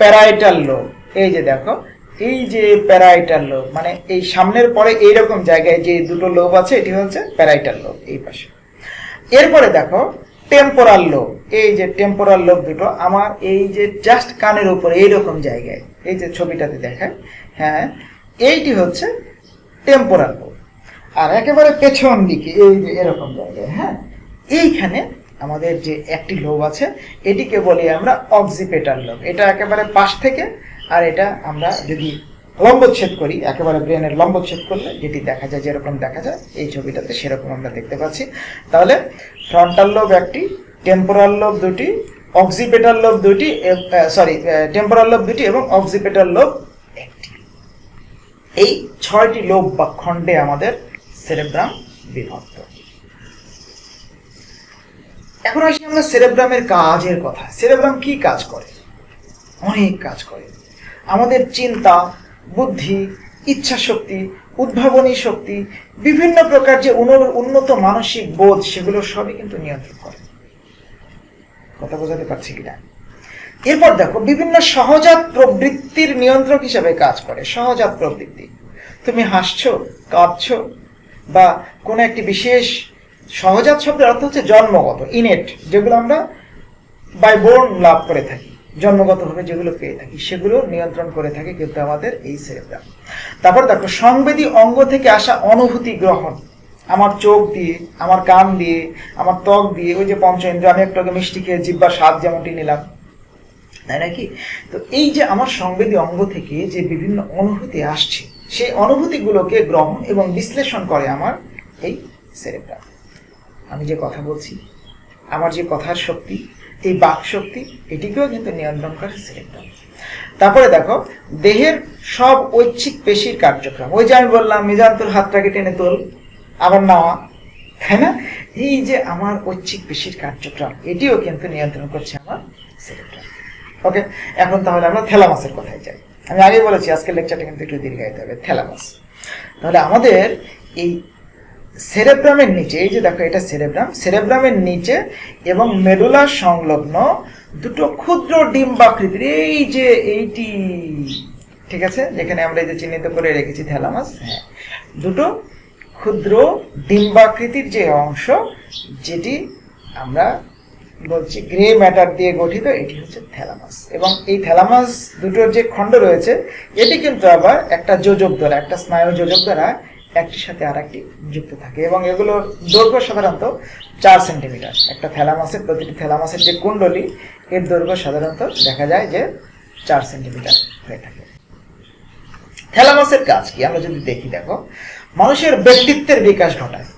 প্যারাইটাল লোব। এই যে দেখো, এই যে প্যারাইটাল লোব, মানে এই সামনের পরে এইরকম জায়গায় যে দুটো লোব আছে, এটি হচ্ছে প্যারাইটাল লোব, এই পাশে। এরপরে দেখো টেম্পোরাল লোব। এই যে টেম্পোরাল লোব দুটো আমার এই যে জাস্ট কানের উপরে এইরকম জায়গায়, এই যে ছবিটাতে দেখায়, হ্যাঁ, এইটি হচ্ছে টেম্পোরাল লোব। আর একেবারে পেছন দিকে এই যে এরকম জায়গায়, হ্যাঁ, এইখানে আমাদের যে একটি লোব আছে, এটিকে বলি আমরা অক্সিপিটাল লোব। এটা একেবারে পাশ থেকে, আর এটা আমরা যদি লম্বচ্ছেদ করি, একেবারে ব্রেনের লম্বচ্ছেদ করলে যেটি দেখা যায়, যেরকম দেখা যায় এই ছবিটাতে, সেরকম আমরা দেখতে পাচ্ছি। তাহলে ফ্রন্টাল লোব একটি, টেম্পোরাল লোব দুটি, অক্সিপিটাল লোব দুটি, টেম্পোরাল লোব দুটি এবং অক্সিপিটাল লোব একটি। এই 6টি লোব বা খণ্ডে আমাদের সেরেব্রাম বিভক্ত। এখন আসি আমরা সেরেব্রামের কাজের কথা। সেরেব্রাম কি কাজ করে? অনেক কাজ করে। আমাদের চিন্তা, বুদ্ধি, ইচ্ছা শক্তি, উদ্ভাবনী শক্তি, বিভিন্ন প্রকার যে উন্নত মানসিক বোধ, সেগুলো সবই কিন্তু নিয়ন্ত্রণ করে। কথা বোঝাতে পারছি কিনা? এরপর দেখো, বিভিন্ন সহজাত প্রবৃত্তির নিয়ন্ত্রক হিসেবে কাজ করে। সহজাত প্রবৃত্তি, তুমি হাসছো, কাঁদছো, বা কোনো একটি বিশেষ, সহজাত শব্দের অর্থ হচ্ছে জন্মগত, ইনেট, যেগুলো আমরা বাই বোর্ন লাভ করে থাকি, জন্মগতভাবে যেগুলো পেয়ে থাকি, সেগুলো নিয়ন্ত্রণ করে থাকে কিন্তু আমাদের এই সেরেব্রাম। তারপর দেখো, সংবেদী অঙ্গ থেকে আসা অনুভূতি গ্রহণ, আমার চোখ দিয়ে, আমার কান দিয়ে, আমার ত্বক দিয়ে, ওই যে পঞ্চেন্দ্র, আমি একটু আগে মিষ্টি খেয়ে জিহ্বার স্বাদ যেমনটি নিলাম, তাই নাকি? তো এই যে আমার সংবেদী অঙ্গ থেকে যে বিভিন্ন অনুভূতি আসছে, সেই অনুভূতিগুলোকে গ্রহণ এবং বিশ্লেষণ করে আমার এই সেরেব্রাম। আমি যে কথা বলছি, আমার যে কথার শক্তি, এই বাক শক্তি, এটিকেও কিন্তু নিয়ন্ত্রণ করে সেরেব্রাম। তারপরে দেখো, দেহের সব ঐচ্ছিক পেশির কার্যক্রম, ওই যে আমি বললাম মেজান্তর হাতটাকে টেনে তোল, আবার নাওয়া, তাই না? এই যে আমার ঐচ্ছিক পেশির কার্যক্রম, এটিও কিন্তু নিয়ন্ত্রণ করছে আমার সেরেব্রাম। ওকে, এখন তাহলে আমরা থ্যালামাসের কথায় যাই। আমি আগে বলেছি আজকের লেকচারটা কিন্তু একটু দীর্ঘায়িত হবে। থ্যালামাস, তাহলে আমাদের এই সেরেব্রামের নিচে, এই যে দেখো এটা সেরেব্রাম, সেরেব্রামের নিচে এবং মেডুলার সংলগ্ন দুটো ক্ষুদ্র ডিম্বাকৃতির, এই যে এইটি, ঠিক আছে, যেখানে আমরা এই যে চিহ্নিত করে রেখেছি থ্যালামাস, হ্যাঁ, দুটো ক্ষুদ্র ডিম্বাকৃতির যে অংশ, যেটি আমরা বলছি গ্রে ম্যাটার দিয়ে গঠিত, এটি হচ্ছে থ্যালামাস। এবং এই থ্যালামাস দুটোর যে খণ্ড রয়েছে, এটি কিন্তু আবার একটা যোজক দ্বারা, একটা স্নায়ু যোজক দ্বারা একটির সাথে আর একটি যুক্ত থাকে, এবং এগুলোর দৈর্ঘ্য সাধারণত 4 সেন্টিমিটার। একটা থ্যালামাসের, প্রতিটি থ্যালামাসের যে কুণ্ডলী, এর দৈর্ঘ্য সাধারণত দেখা যায় যে 4 সেন্টিমিটার হয়ে থাকে। থ্যালামাসের কাজ কি আমরা যদি দেখি, দেখো, মানুষের ব্যক্তিত্বের বিকাশ ঘটায়।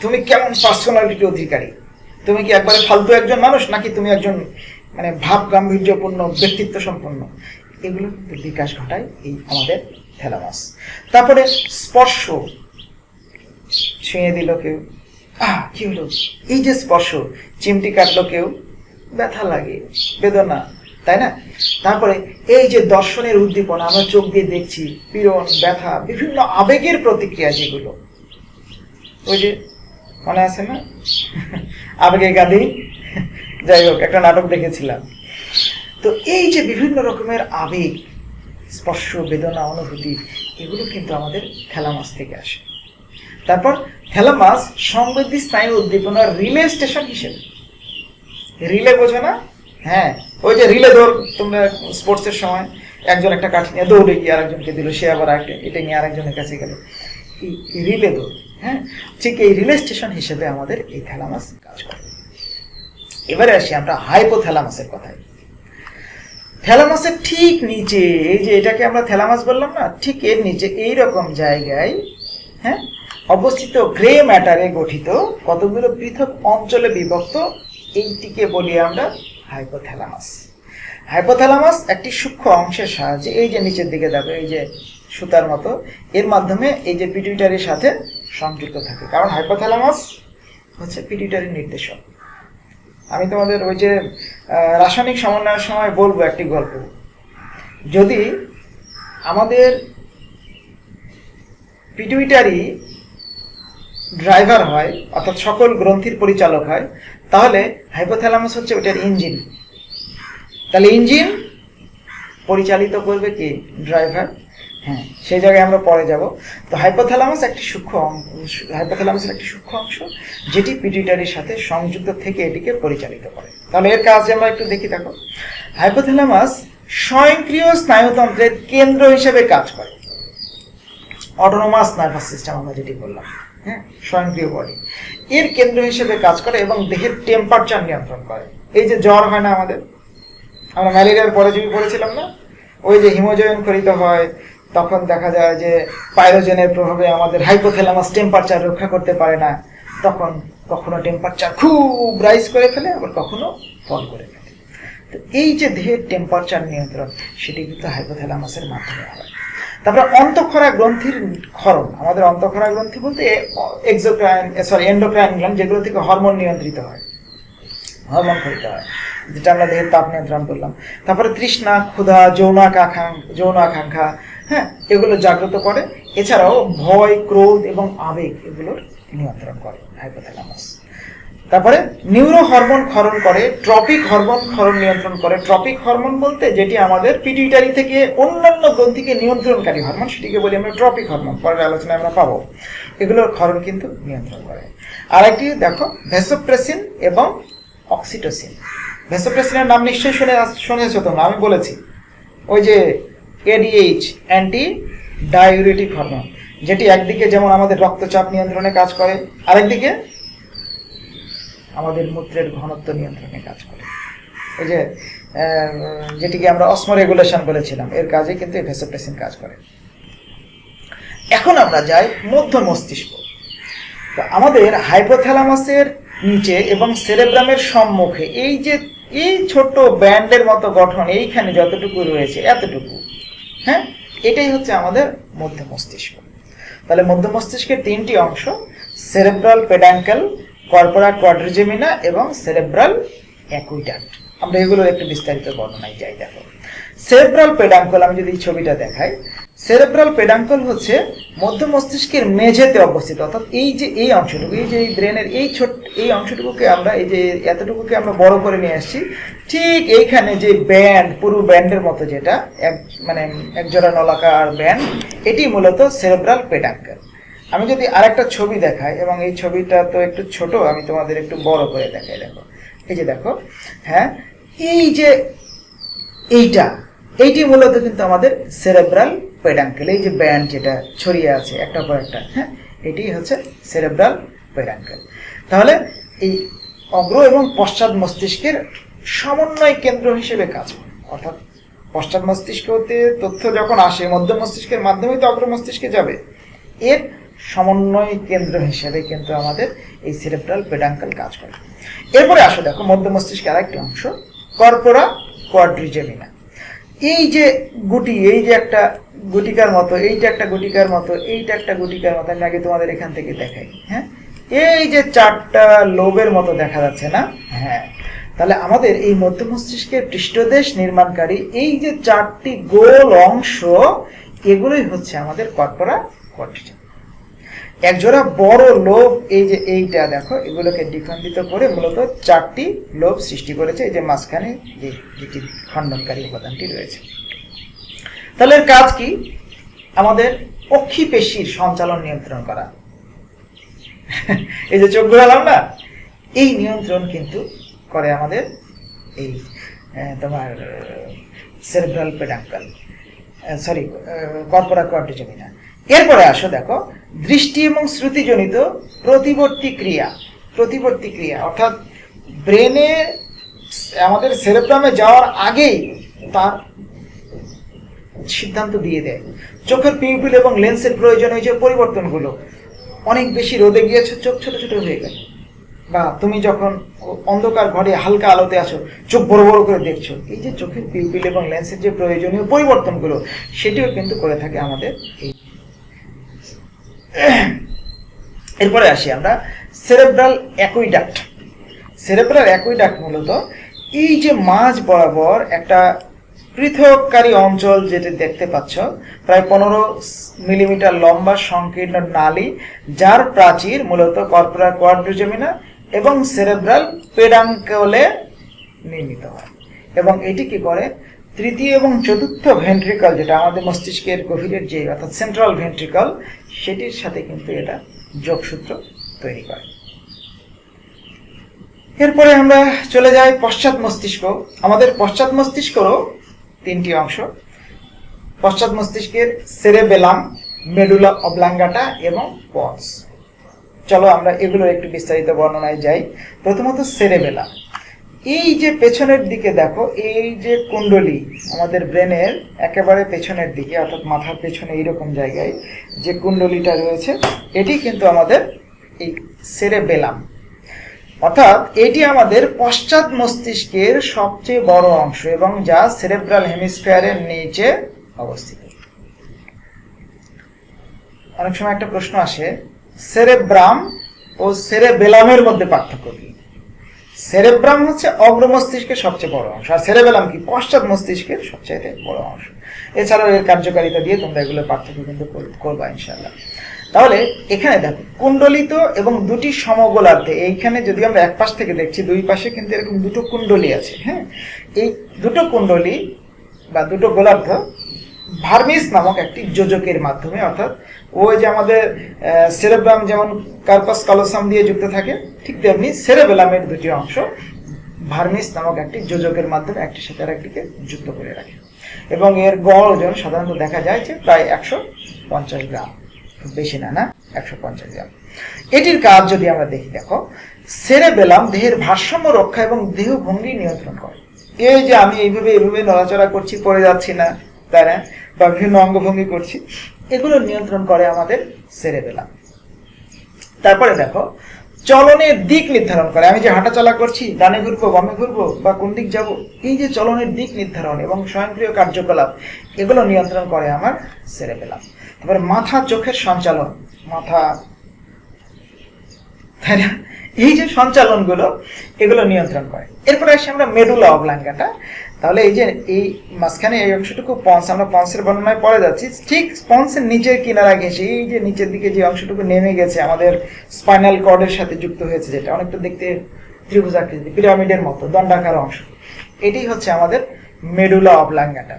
তুমি কেমন পার্সোনালিটির অধিকারী, তুমি কি একবারে ফালতু একজন মানুষ, নাকি তুমি একজন মানে ভাব গাম্ভীর্যপূর্ণ, ব্যক্তিত্ব সম্পন্ন, এগুলো কিন্তু বিকাশ ঘটায় এই আমাদের থ্যালামাস। তারপরে স্পর্শ, ছুঁয়ে দিল কেউ, কি হলো, এই যে স্পর্শ, চিমটি কাটলো কেউ, ব্যথা লাগে, বেদনা, তাই না? তারপরে এই যে দর্শনের উদ্দীপনা, আমরা চোখ দিয়ে দেখছি, পীড়ন, ব্যথা, বিভিন্ন আবেগের প্রতিক্রিয়া, যেগুলো ওই যে মনে আছে না, আবেগে গাদি, যাই হোক, একটা নাটক দেখেছিলাম। তো এই যে বিভিন্ন রকমের আবেগ, স্পর্শ, বেদনা, অনুভূতি, এগুলো কিন্তু আমাদের থ্যালামাস থেকে আসে। তারপর থ্যালামাস সংবেদী স্নায়ু উদ্দীপনার রিলে স্টেশন হিসেবে, রিলে বোঝো না? হ্যাঁ, ওই যে রিলে দৌড়, তোমরা স্পোর্টসের সময় একজন একটা কাঠি নিয়ে দৌড়ে গিয়ে আরেকজনকে দিল, সে আবার এটা নিয়ে আরেকজনের কাছে গেল, এই রিলে দৌড়, হ্যাঁ, ঠিক এই রিলে স্টেশন হিসেবে আমাদের এই থ্যালামাস কাজ করে। এবারে আসি আমরা হাইপোথ্যালামাসের কথায়। থ্যালামাসের ঠিক নিচে, এই যে এটাকে আমরা থ্যালামাস বললাম না, ঠিক এর নিচে এইরকম জায়গায়, হ্যাঁ, অবস্থিত গ্রে ম্যাটারে গঠিত কতগুলো পৃথক অঞ্চলে বিভক্ত, এইটিকে বলি আমরা হাইপোথ্যালামাস। হাইপোথ্যালামাস একটি সূক্ষ্ম অংশের সাহায্যে, এই যে নিচের দিকে দেখো, এই যে সুতার মতো, এর মাধ্যমে এই যে পিটুইটারির সাথে সংযুক্ত থাকে, কারণ হাইপোথ্যালামাস হচ্ছে পিটুইটারির নির্দেশক। আমি তোমাদের ওই যে রাসায়নিক সমন্বয়ের সময় বলবো একটি গল্প। যদি আমাদের পিটুইটারি ড্রাইভার হয়, অর্থাৎ সকল গ্রন্থির পরিচালক হয়, তাহলে হাইপোথ্যালামাস হচ্ছে ওটার ইঞ্জিন। তাহলে ইঞ্জিন পরিচালিত করবে কি? ড্রাইভার। হ্যাঁ, সেই জায়গায় আমরা পরে যাব। তো হাইপোথ্যালামাসের একটি সূক্ষ্ম অংশ যেটি পিটুইটারির সাথে সংযুক্ত থেকে এটিকে পরিচালিত করে। তাহলে এর কাজ আমরা একটু দেখি। দেখো, হাইপোথ্যালামাস স্বয়ংক্রিয় স্নায়ুতন্ত্রের কেন্দ্র হিসেবে কাজ করে। অটোনোমাস নার্ভাস সিস্টেম আমরা যেটি বললাম, হ্যাঁ, স্বয়ংক্রিয় বডি, এর কেন্দ্র হিসেবে কাজ করে এবং দেহের টেম্পারেচার নিয়ন্ত্রণ করে। এই যে জ্বর হয় না আমাদের, আমরা ম্যালেরিয়ার পরজীবী পড়েছিলাম না, ওই যে হিমোজয়ন করিত হয়, তখন দেখা যায় যে পাইরোজেনের প্রভাবে আমাদের হাইপোথ্যালামাস টেম্পারেচার রক্ষা করতে পারে না, তখন কখনো টেম্পারেচার খুব রাইজ করে ফেলে, আবার কখনো ফল করে ফেলে। তো এই যে দেহের টেম্পারেচার নিয়ন্ত্রণ, সেটি কিন্তু হাইপোথ্যালামাসের মাধ্যমে হয়। তারপরে অন্তঃক্ষরা গ্রন্থির ক্ষরণ, আমাদের অন্তঃক্ষরা গ্রন্থি বলতে এন্ডোক্রাইন গ্ল্যান্ড, যেগুলো থেকে হরমোন নিয়ন্ত্রিত হয়, হরমোন ক্ষরিত হয়। যেটা আমরা দেহের তাপ নিয়ন্ত্রণ করলাম। তারপরে তৃষ্ণা, ক্ষুধা, যৌন আকাঙ্ক্ষা, হ্যাঁ, এগুলো জাগ্রত করে। এছাড়াও ভয়, ক্রোধ এবং আবেগ এগুলোর নিয়ন্ত্রণ করে হাইপোথ্যালামাস। তারপরে নিউরো হরমোন ক্ষরণ করে, ট্রপিক হরমোন ক্ষরণ নিয়ন্ত্রণ করে। ট্রপিক হরমোন বলতে যেটি আমাদের পিটুইটারি থেকে অন্যান্য গ্রন্থিকে নিয়ন্ত্রণকারী হরমোন, সেটিকে বলি আমরা ট্রপিক হরমোন, পরের আলোচনায় আমরা পাবো। এগুলোর ক্ষরণ কিন্তু নিয়ন্ত্রণ করে। আরেকটি দেখো ভ্যাসোপ্রেসিন এবং অক্সিটোসিন। ভ্যাসোপ্রেসিনের নাম নিশ্চয়ই শুনেছো তোমরা, আমি বলেছি। ওই যে এডিএইচ, অ্যান্টি ডায়ুরেটিক হরমোন, যেটি একদিকে যেমন আমাদের রক্তচাপ নিয়ন্ত্রণে কাজ করে, আরেকদিকে আমাদের মূত্রের ঘনত্ব নিয়ন্ত্রণে কাজ করে। এই যে যেটিকে আমরা অসমোরেগুলেশন বলেছিলাম, এর কাজে কিন্তু এই ভ্যাসোপ্রেসিন কাজ করে। এখন আমরা যাই মধ্য মস্তিষ্ক। তো আমাদের হাইপোথ্যালামাসের নিচে এবং সেরেব্রামের সম্মুখে এই ছোট্ট ব্যান্ডের মতো গঠন, এইখানে যতটুকু রয়েছে এতটুকু, হ্যাঁ, এটাই হচ্ছে আমাদের মধ্য মস্তিষ্ক। তাহলে মধ্য মস্তিষ্কের তিনটি অংশ: সেরেব্রাল পেডাঙ্কেল, কর্পোরা কোয়াড্রিজেমিনা এবং সেরেব্রাল অ্যাকুইডাক্ট। আমরা এগুলোর একটু বিস্তারিত বর্ণনায় যাই। দেখো সেরেব্রাল পেডাঙ্কল, আমি যদি ছবিটা দেখাই, সেরেব্রাল পেডাঙ্কল হচ্ছে মধ্য মস্তিষ্কের মেঝেতে অবস্থিত। অর্থাৎ এই অংশটুকু, এই ব্রেনের এই অংশটুকুকে আমরা এতটুকুকে আমরা বড় করে নিয়ে আসছি। ঠিক এইখানে যে ব্যান্ড, পুরো ব্যান্ডের মতো, যেটা এক জোড়া নলাকার ব্যান্ড, এটি মূলত সেরেব্রাল পেডাঙ্কল। আমি যদি আরেকটা ছবি দেখাই, এবং এই ছবিটা তো একটু ছোট, আমি তোমাদের একটু বড় করে দেখাই। দেখো এই যে দেখো, হ্যাঁ, এইটি মূলত কিন্তু আমাদের সেরেব্রাল পেডাঙ্কেল। এই যে ব্যান্ড যেটা ছড়িয়ে আছে একটা পর একটা, হ্যাঁ, এটি হচ্ছে সেরেব্রাল পেডাঙ্কেল। তাহলে এই অগ্র এবং পশ্চাৎ মস্তিষ্কের সমন্বয় কেন্দ্র হিসেবে কাজ করে। অর্থাৎ পশ্চাৎ মস্তিষ্ক হতে তথ্য যখন আসে, মধ্য মস্তিষ্কের মাধ্যমেই তো অগ্র মস্তিষ্কে যাবে। এর সমন্বয় কেন্দ্র হিসেবে কিন্তু আমাদের এই সেরেব্রাল পেডাঙ্কেল কাজ করে। এরপরে আসো দেখো মধ্য মস্তিষ্কের আরেকটি অংশ, কর্পোরা কোয়াড্রিজেমিনা। এই যে গুটি, এই যে একটা গুটিকার মতো, এইটা একটা গুটিকার মতো, এইটা একটা গুটিকার মতো, আমি আগে তোমাদের এখান থেকে দেখাই, হ্যাঁ, এই যে চারটা লোবের মতো দেখা যাচ্ছে না, হ্যাঁ, তাহলে আমাদের এই মধ্য মস্তিষ্কের পৃষ্ঠদেশ নির্মাণকারী এই যে চারটি গোল অংশ, এগুলোই হচ্ছে আমাদের কর্পোরা কোয়াড্রিজেমিনা। একজোড়া বড় লোব, এই যে এইটা দেখো, এগুলোকে দ্বিখণ্ডিত করে মূলত চারটি লোব সৃষ্টি করেছে, এই যে মাঝখানে যেটি খণ্ডনকারী উপাদানটি রয়েছে। তাহলে এর কাজ কি? আমাদের অক্ষিপেশির সঞ্চালন নিয়ন্ত্রণ করা। এই যে চোখ ঘোরালাম না, এই নিয়ন্ত্রণ কিন্তু করে আমাদের এই তোমার সেরেব্রাল পেডাঙ্কেল, কর্পোরা কোয়াড্রিজেমিনা। এরপরে আসো দেখো দৃষ্টি এবং শ্রুতিজনিত প্রতিবর্তী ক্রিয়া, অর্থাৎ ব্রেনে আমাদের সেরেব্রামে যাওয়ার আগেই তার সিদ্ধান্ত দিয়ে দেয়। চোখের পিউপিল এবং লেন্সের প্রয়োজনীয় যে পরিবর্তনগুলো, অনেক বেশি রোদে গিয়েছে, চোখ ছোট ছোট হয়ে গেল, বা তুমি যখন অন্ধকার ঘরে হালকা আলোতে আসো, চোখ বড় বড় করে দেখছো, এই যে চোখের পিউপিল এবং লেন্সের যে প্রয়োজনীয় পরিবর্তনগুলো, সেটিও কিন্তু করে থাকে আমাদের এই। এরপরে আসি আমরা সেরেব্রাল অ্যাকুইডাক্ট। সেরেব্রাল অ্যাকুইডাক্ট মূলত এই যে মাঝ বরাবর একটা পৃথককারী অঞ্চল যেটা দেখতে পাচ্ছ, প্রায় 15 মিলিমিটার লম্বা সংকীর্ণ নালী, যার প্রাচীর মূলত কর্পোরা কোয়াড্রিজেমিনা এবং সেরেব্রাল পেডাঙ্কেলে নির্মিত হয়। এবং এটি কি করে, তৃতীয় এবং চতুর্থ ভেন্ট্রিকল, যেটা আমাদের মস্তিষ্কের গভীরের যে, অর্থাৎ সেন্ট্রাল ভেন্ট্রিকল, সেটির সাথে কিন্তু এটা যোগসূত্র তৈরি করে। এরপরে আমরা চলে যাই পশ্চাৎ মস্তিষ্ক। আমাদের পশ্চাৎ মস্তিষ্কেরও তিনটি অংশ: পশ্চাৎ মস্তিষ্কের সেরেবেলাম, মেডুলা অবলাঙ্গাটা এবং পন্স। চলো আমরা এগুলোর একটু বিস্তারিত বর্ণনায় যাই। প্রথমত সেরেবেলাম। এই যে পেছনের দিকে দেখো, এই যে কুণ্ডলী আমাদের ব্রেনের একেবারে পেছনের দিকে, অর্থাৎ মাথার পেছনে এইরকম জায়গায় যে কুণ্ডলীটা রয়েছে, এটি কিন্তু আমাদের এই সেরেবেলাম। অর্থাৎ এটি আমাদের পশ্চাৎ মস্তিষ্কের সবচেয়ে বড় অংশ এবং যা সেরেব্রাল হেমিস্ফিয়ারের নিচে অবস্থিত। অনেক সময় একটা প্রশ্ন আসে, সেরেব্রাম ও সেরেবেলামের মধ্যে পার্থক্য কি? সেরেব্রাম হচ্ছে অগ্র মস্তিষ্কের সবচেয়ে বড় অংশ, আর সেরেবেলাম কি পশ্চাৎ মস্তিষ্কের সবচেয়ে বড় অংশ। এছাড়াও এর কার্যকারিতা দিয়ে তোমরা এগুলো পার্থক্য কিন্তু করবা ইনশাআল্লাহ। তাহলে এখানে দেখো কুণ্ডলিত এবং দুটি সমগোলার্ধে, এইখানে যদি আমরা এক পাশ থেকে দেখছি দুই পাশে কিন্তু এরকম দুটো কুণ্ডলী আছে। হ্যাঁ, এই দুটো কুণ্ডলী বা দুটো গোলার্ধ ভার্মিস নামক একটি যোজকের মাধ্যমে, অর্থাৎ ওই যে আমাদের সেরেব্রাম যেমন কার্পাস কালোসাম দিয়ে যুক্ত থাকে, ঠিক তেমনি সেরেবেলামের দুটি অংশ ভার্মিস নামক একটি যোজকের মাধ্যমে একটির সাথে আরেকটিকে যুক্ত করে রাখে। এবং এর গড় ওজন সাধারণত দেখা যায় যে প্রায় 150 গ্রাম, বেশি না, 150 গ্রাম। এটির কাজ যদি আমরা দেখি, দেখো সেরেবেলাম দেহের ভারসাম্য রক্ষা এবং দেহ ভঙ্গি নিয়ন্ত্রণ করে। এই যে আমি এইভাবে নড়াচড়া করছি, পড়ে যাচ্ছি না, তাই না, বা বিভিন্ন অঙ্গভঙ্গি করছি, এগুলো নিয়ন্ত্রণ করে আমাদের সেরেবেলাম। তারপরে দেখো চলনের দিক নির্ধারণ করে। আমি যে হাঁটাচলা করছি, ডানে ঘুরবো বামে ঘুরবো বা কোন দিক যাব, এই যে চলনের দিক নির্ধারণ এবং স্বয়ংক্রিয় কার্যকলাপ, এগুলো নিয়ন্ত্রণ করে আমার সেরেবেলাম। তারপরে মাথা চোখের সঞ্চালন, মাথা, তাই না, এই যে সঞ্চালনগুলো এগুলো নিয়ন্ত্রণ করে। এরপরে আসি আমরা মেডুলা অবলাঙ্গাটা। তাহলে এই যে এই মাঝখানে এই অংশটুকু পন্স, আমরা পন্সের বর্ণনায় পড়ে যাচ্ছি, ঠিক পন্সের নিচের কিনারা ঘেঁষে এই যে নিচের দিকে যে অংশটুকু নেমে গেছে আমাদের স্পাইনাল কর্ডের সাথে যুক্ত হয়েছে, যেটা অনেকটা দেখতে ত্রিভুজাকৃতি পিরামিডের মতো দণ্ডাকার অংশ, এটি হচ্ছে আমাদের মেডুলা অবলাঙ্গাটা।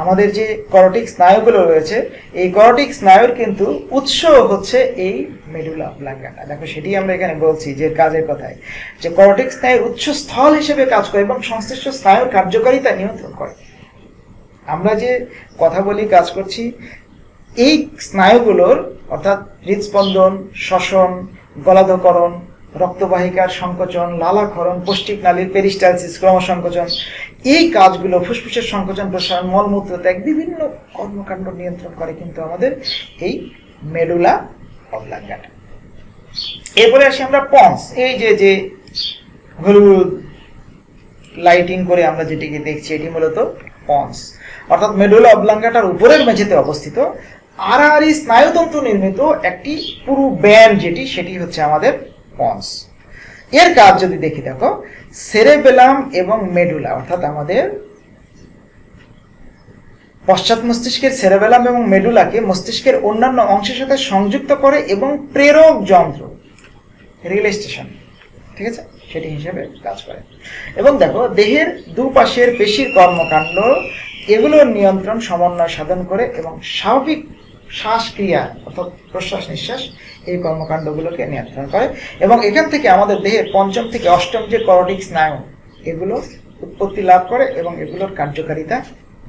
আমাদের যে করটিক স্নায়ুগুলো রয়েছে, এই করটিক স্নায়ুর কিন্তু উৎস হচ্ছে এই মেডুলা অবলাঙ্গাটা। দেখো সেটি আমরা এখানে বলছি যে কাজের কথায়, যে করটিক স্নায়ুর উৎসস্থল হিসেবে কাজ করে এবং সংশ্লিষ্ট স্নায়ুর কার্যকারিতা নিয়ন্ত্রণ করে। আমরা যে কথা বলি, কাজ করছি, এই স্নায়ুগুলোর অর্থাৎ হৃদস্পন্দন, শ্বসন, গলাধকরণ, রক্তবাহিকার সংকোচন, লালাক্ষরণ, পৌষ্টিক নালীর পেরিস্টালসিস, ক্রমসংকোচন, এই কাজগুলো, ফুসফুসের সংকোচন প্রসারণ, মলমূত্র ত্যাগ, বিভিন্ন কর্মকাণ্ড নিয়ন্ত্রণ করে কিন্তু আমাদের এই মেডুলা অবলাঙ্গাটা। এরপরে আসি আমরা পন্স। এই যে হলুদ লাইটিং করে আমরা যেটিকে দেখছি, এটি মূলত পন্স, অর্থাৎ মেডুলা অবলাঙ্গাটার উপরের মেঝেতে অবস্থিত আড়াআড়ি স্নায়ুতন্ত্র নির্মিত একটি পুরু ব্যান্ড, সেটি হচ্ছে আমাদের পন্স। এর কাজ যদি দেখি, দেখো সেরেবেলাম এবং মেডুলা, অর্থাৎ আমাদের পশ্চাৎ মস্তিষ্কের সেরেবেলাম এবং মেডুলাকে মস্তিষ্কের অন্যান্য অংশের সাথে সংযুক্ত করে এবং প্রেরক যন্ত্র, রিলে স্টেশন, ঠিক আছে, সেটি হিসেবে কাজ করে। এবং দেখো দেহের দুপাশের পেশির কর্মকাণ্ড, এগুলোর নিয়ন্ত্রণ সমন্বয় সাধন করে এবং স্বাভাবিক শ্বাসক্রিয়া অর্থাৎ প্রশ্বাস নিঃশ্বাস, এই কর্মকাণ্ডগুলোকে নিয়ন্ত্রণ করে। এবং এখান থেকে আমাদের দেহের পঞ্চম থেকে অষ্টম যে করটিক স্নায়ু, এগুলো উৎপত্তি লাভ করে এবং এগুলোর কার্যকারিতা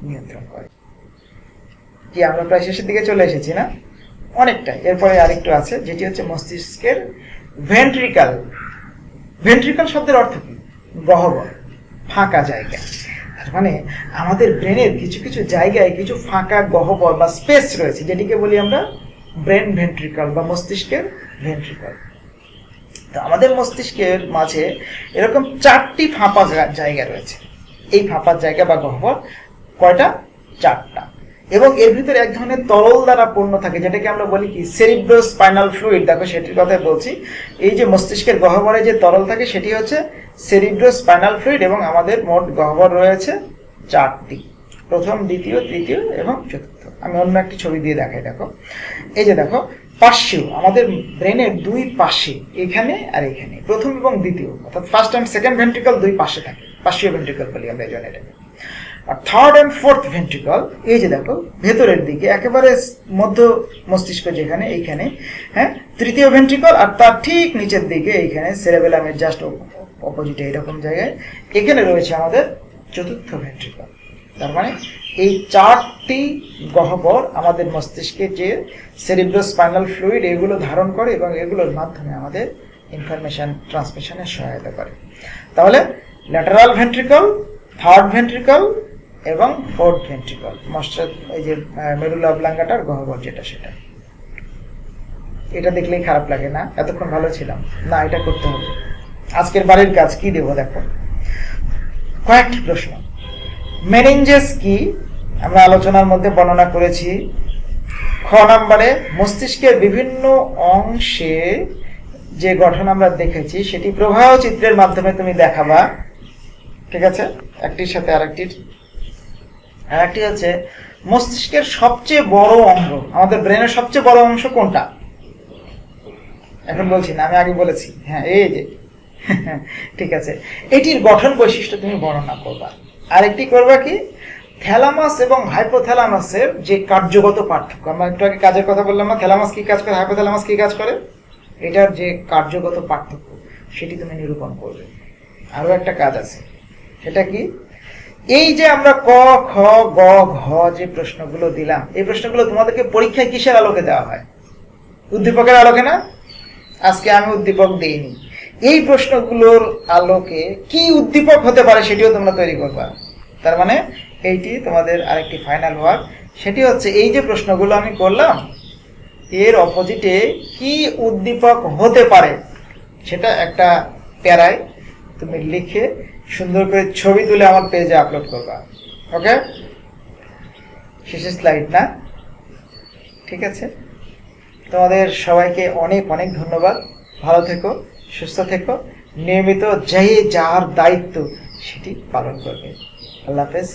নিয়ন্ত্রণ করে। কি আমরা প্রায় শেষের দিকে চলে এসেছি না? অনেকটাই। এরপরে আরেকটু আছে, যেটি হচ্ছে মস্তিষ্কের ভেন্ট্রিকাল। ভেন্ট্রিকাল শব্দের অর্থ কি? গহ্বর, ফাঁকা জায়গা। মানে আমাদের ব্রেনের কিছু কিছু জায়গায় কিছু ফাঁকা গহ্বর বা স্পেস রয়েছে, যেটিকে বলি আমরা ব্রেন ভেন্ট্রিকাল বা মস্তিষ্কের ভেন্ট্রিকাল। তো আমাদের মস্তিষ্কের মাঝে এরকম 4টি ফাঁপা জায়গা রয়েছে। এই ফাঁপা জায়গা বা গহ্বর কয়টা? 4টা। এবং এর ভিতরে এক ধরনের তরল দ্বারা পূর্ণ থাকে, যেটাকে আমরা বলি কি সেরিব্রোস্পাইনাল ফ্লুইড। দেখো সেটির কথাই বলছি। এই যে মস্তিষ্কের গহ্বরে যে তরল থাকে সেটি হচ্ছে সেরিব্রোস্পাইনাল ফ্লুইড। এবং আমাদের মোট গহ্বর রয়েছে 4টি, প্রথম, দ্বিতীয়, তৃতীয় এবং চতুর্থ। আমি অন্য একটি ছবি দিয়ে দেখাই। দেখো এই যে দেখো পার্শ্বীয়, আমাদের ব্রেনের দুই পাশে, এখানে আর এখানে, প্রথম এবং দ্বিতীয় অর্থাৎ ফার্স্ট অ্যান্ড সেকেন্ড ভেন্ট্রিকল দুই পাশে থাকে, পার্শ্বীয় ভেন্ট্রিকল বলি আমরা এই জন্য এটাকে। আর থার্ড অ্যান্ড ফোর্থ ভেন্ট্রিকল এই যে দেখো ভেতরের দিকে একেবারে মধ্য মস্তিষ্ক যেখানে, এইখানে, হ্যাঁ, তৃতীয় ভেন্ট্রিকল। আর তার ঠিক নিচের দিকে এইখানে সেরেবেলামের জাস্ট অপোজিটে এরকম জায়গায় এখানে রয়েছে আমাদের চতুর্থ ভেন্ট্রিকল। তার মানে এই 4টি গহ্বর আমাদের মস্তিষ্কে যে সেরিব্রোস্পাইনাল ফ্লুইড এগুলো ধারণ করে এবং এগুলোর মাধ্যমে আমাদের ইনফরমেশন ট্রান্সমিশনে সহায়তা করে। তাহলে ল্যাটারাল ভেন্ট্রিকল, থার্ড ভেন্ট্রিকল এবং ফোর্থ ভেন্ট্রিকল, এই যে মেডুলা অবলাঙ্গাটার গহ্বর যেটা, সেটা। এটা দেখলেই খারাপ লাগে না? এতক্ষণ ভালো ছিলাম না, এটা করতে হবে। আজকের বাড়ির কাজ কি দেবো দেখো, কয়েকটি প্রশ্ন। মেনিনজেস কি? আমরা আলোচনার মধ্যে বর্ণনা করেছি। খ নম্বরে মস্তিষ্কের বিভিন্ন অংশে যে গঠন আমরা দেখেছি সেটি প্রবাহ চিত্রের মাধ্যমে তুমি দেখাবা। ঠিক আছে, একটির সাথে আরেকটি হচ্ছে মস্তিষ্কের সবচেয়ে বড় অঙ্গ, আমাদের ব্রেনের সবচেয়ে বড় অংশ কোনটা? এখন বলছি না, আমি আগে বলেছি। হ্যাঁ, এই যে ঠিক আছে, এটির গঠন বৈশিষ্ট্য তুমি বর্ণনা করবা। আরেকটি করবা কি, থ্যালামাস এবং হাইপোথ্যালামাসের যে কার্যগত পার্থক্য, আমরা একটু আগে কাজের কথা বললাম না, থ্যালামাস কি কাজ করে, হাইপোথ্যালামাস কি কাজ করে, এটার যে কার্যগত পার্থক্য সেটি তুমি নিরূপণ করবে। আরো একটা কাজ আছে, সেটা কি, এই যে আমরা ক খ গ ঘ যে প্রশ্নগুলো দিলাম, এই প্রশ্নগুলো তোমাদেরকে পরীক্ষায় কিসের আলোকে দেওয়া হয়? উদ্দীপকের আলোকে না? আজকে আমি উদ্দীপক দিইনি, এই প্রশ্নগুলোর আলোকে কি উদ্দীপক হতে পারে সেটিও তোমরা তৈরি করবা। তার মানে এইটি তোমাদের আরেকটি ফাইনাল ওয়ার্ক, সেটি হচ্ছে এই যে প্রশ্নগুলো আমি করলাম এর অপোজিটে কি উদ্দীপক হতে পারে সেটা একটা প্যারায় তুমি লিখে সুন্দর করে ছবি তুলে আমার পেজে আপলোড করবা। ওকে, শেষের স্লাইড না? ঠিক আছে, তোমাদের সবাইকে অনেক অনেক ধন্যবাদ। ভালো থেকো, সুস্থ থেকো, নিয়মিত যে যার দায়িত্ব সেটি পালন করবে। আল্লাহ হাফেজ।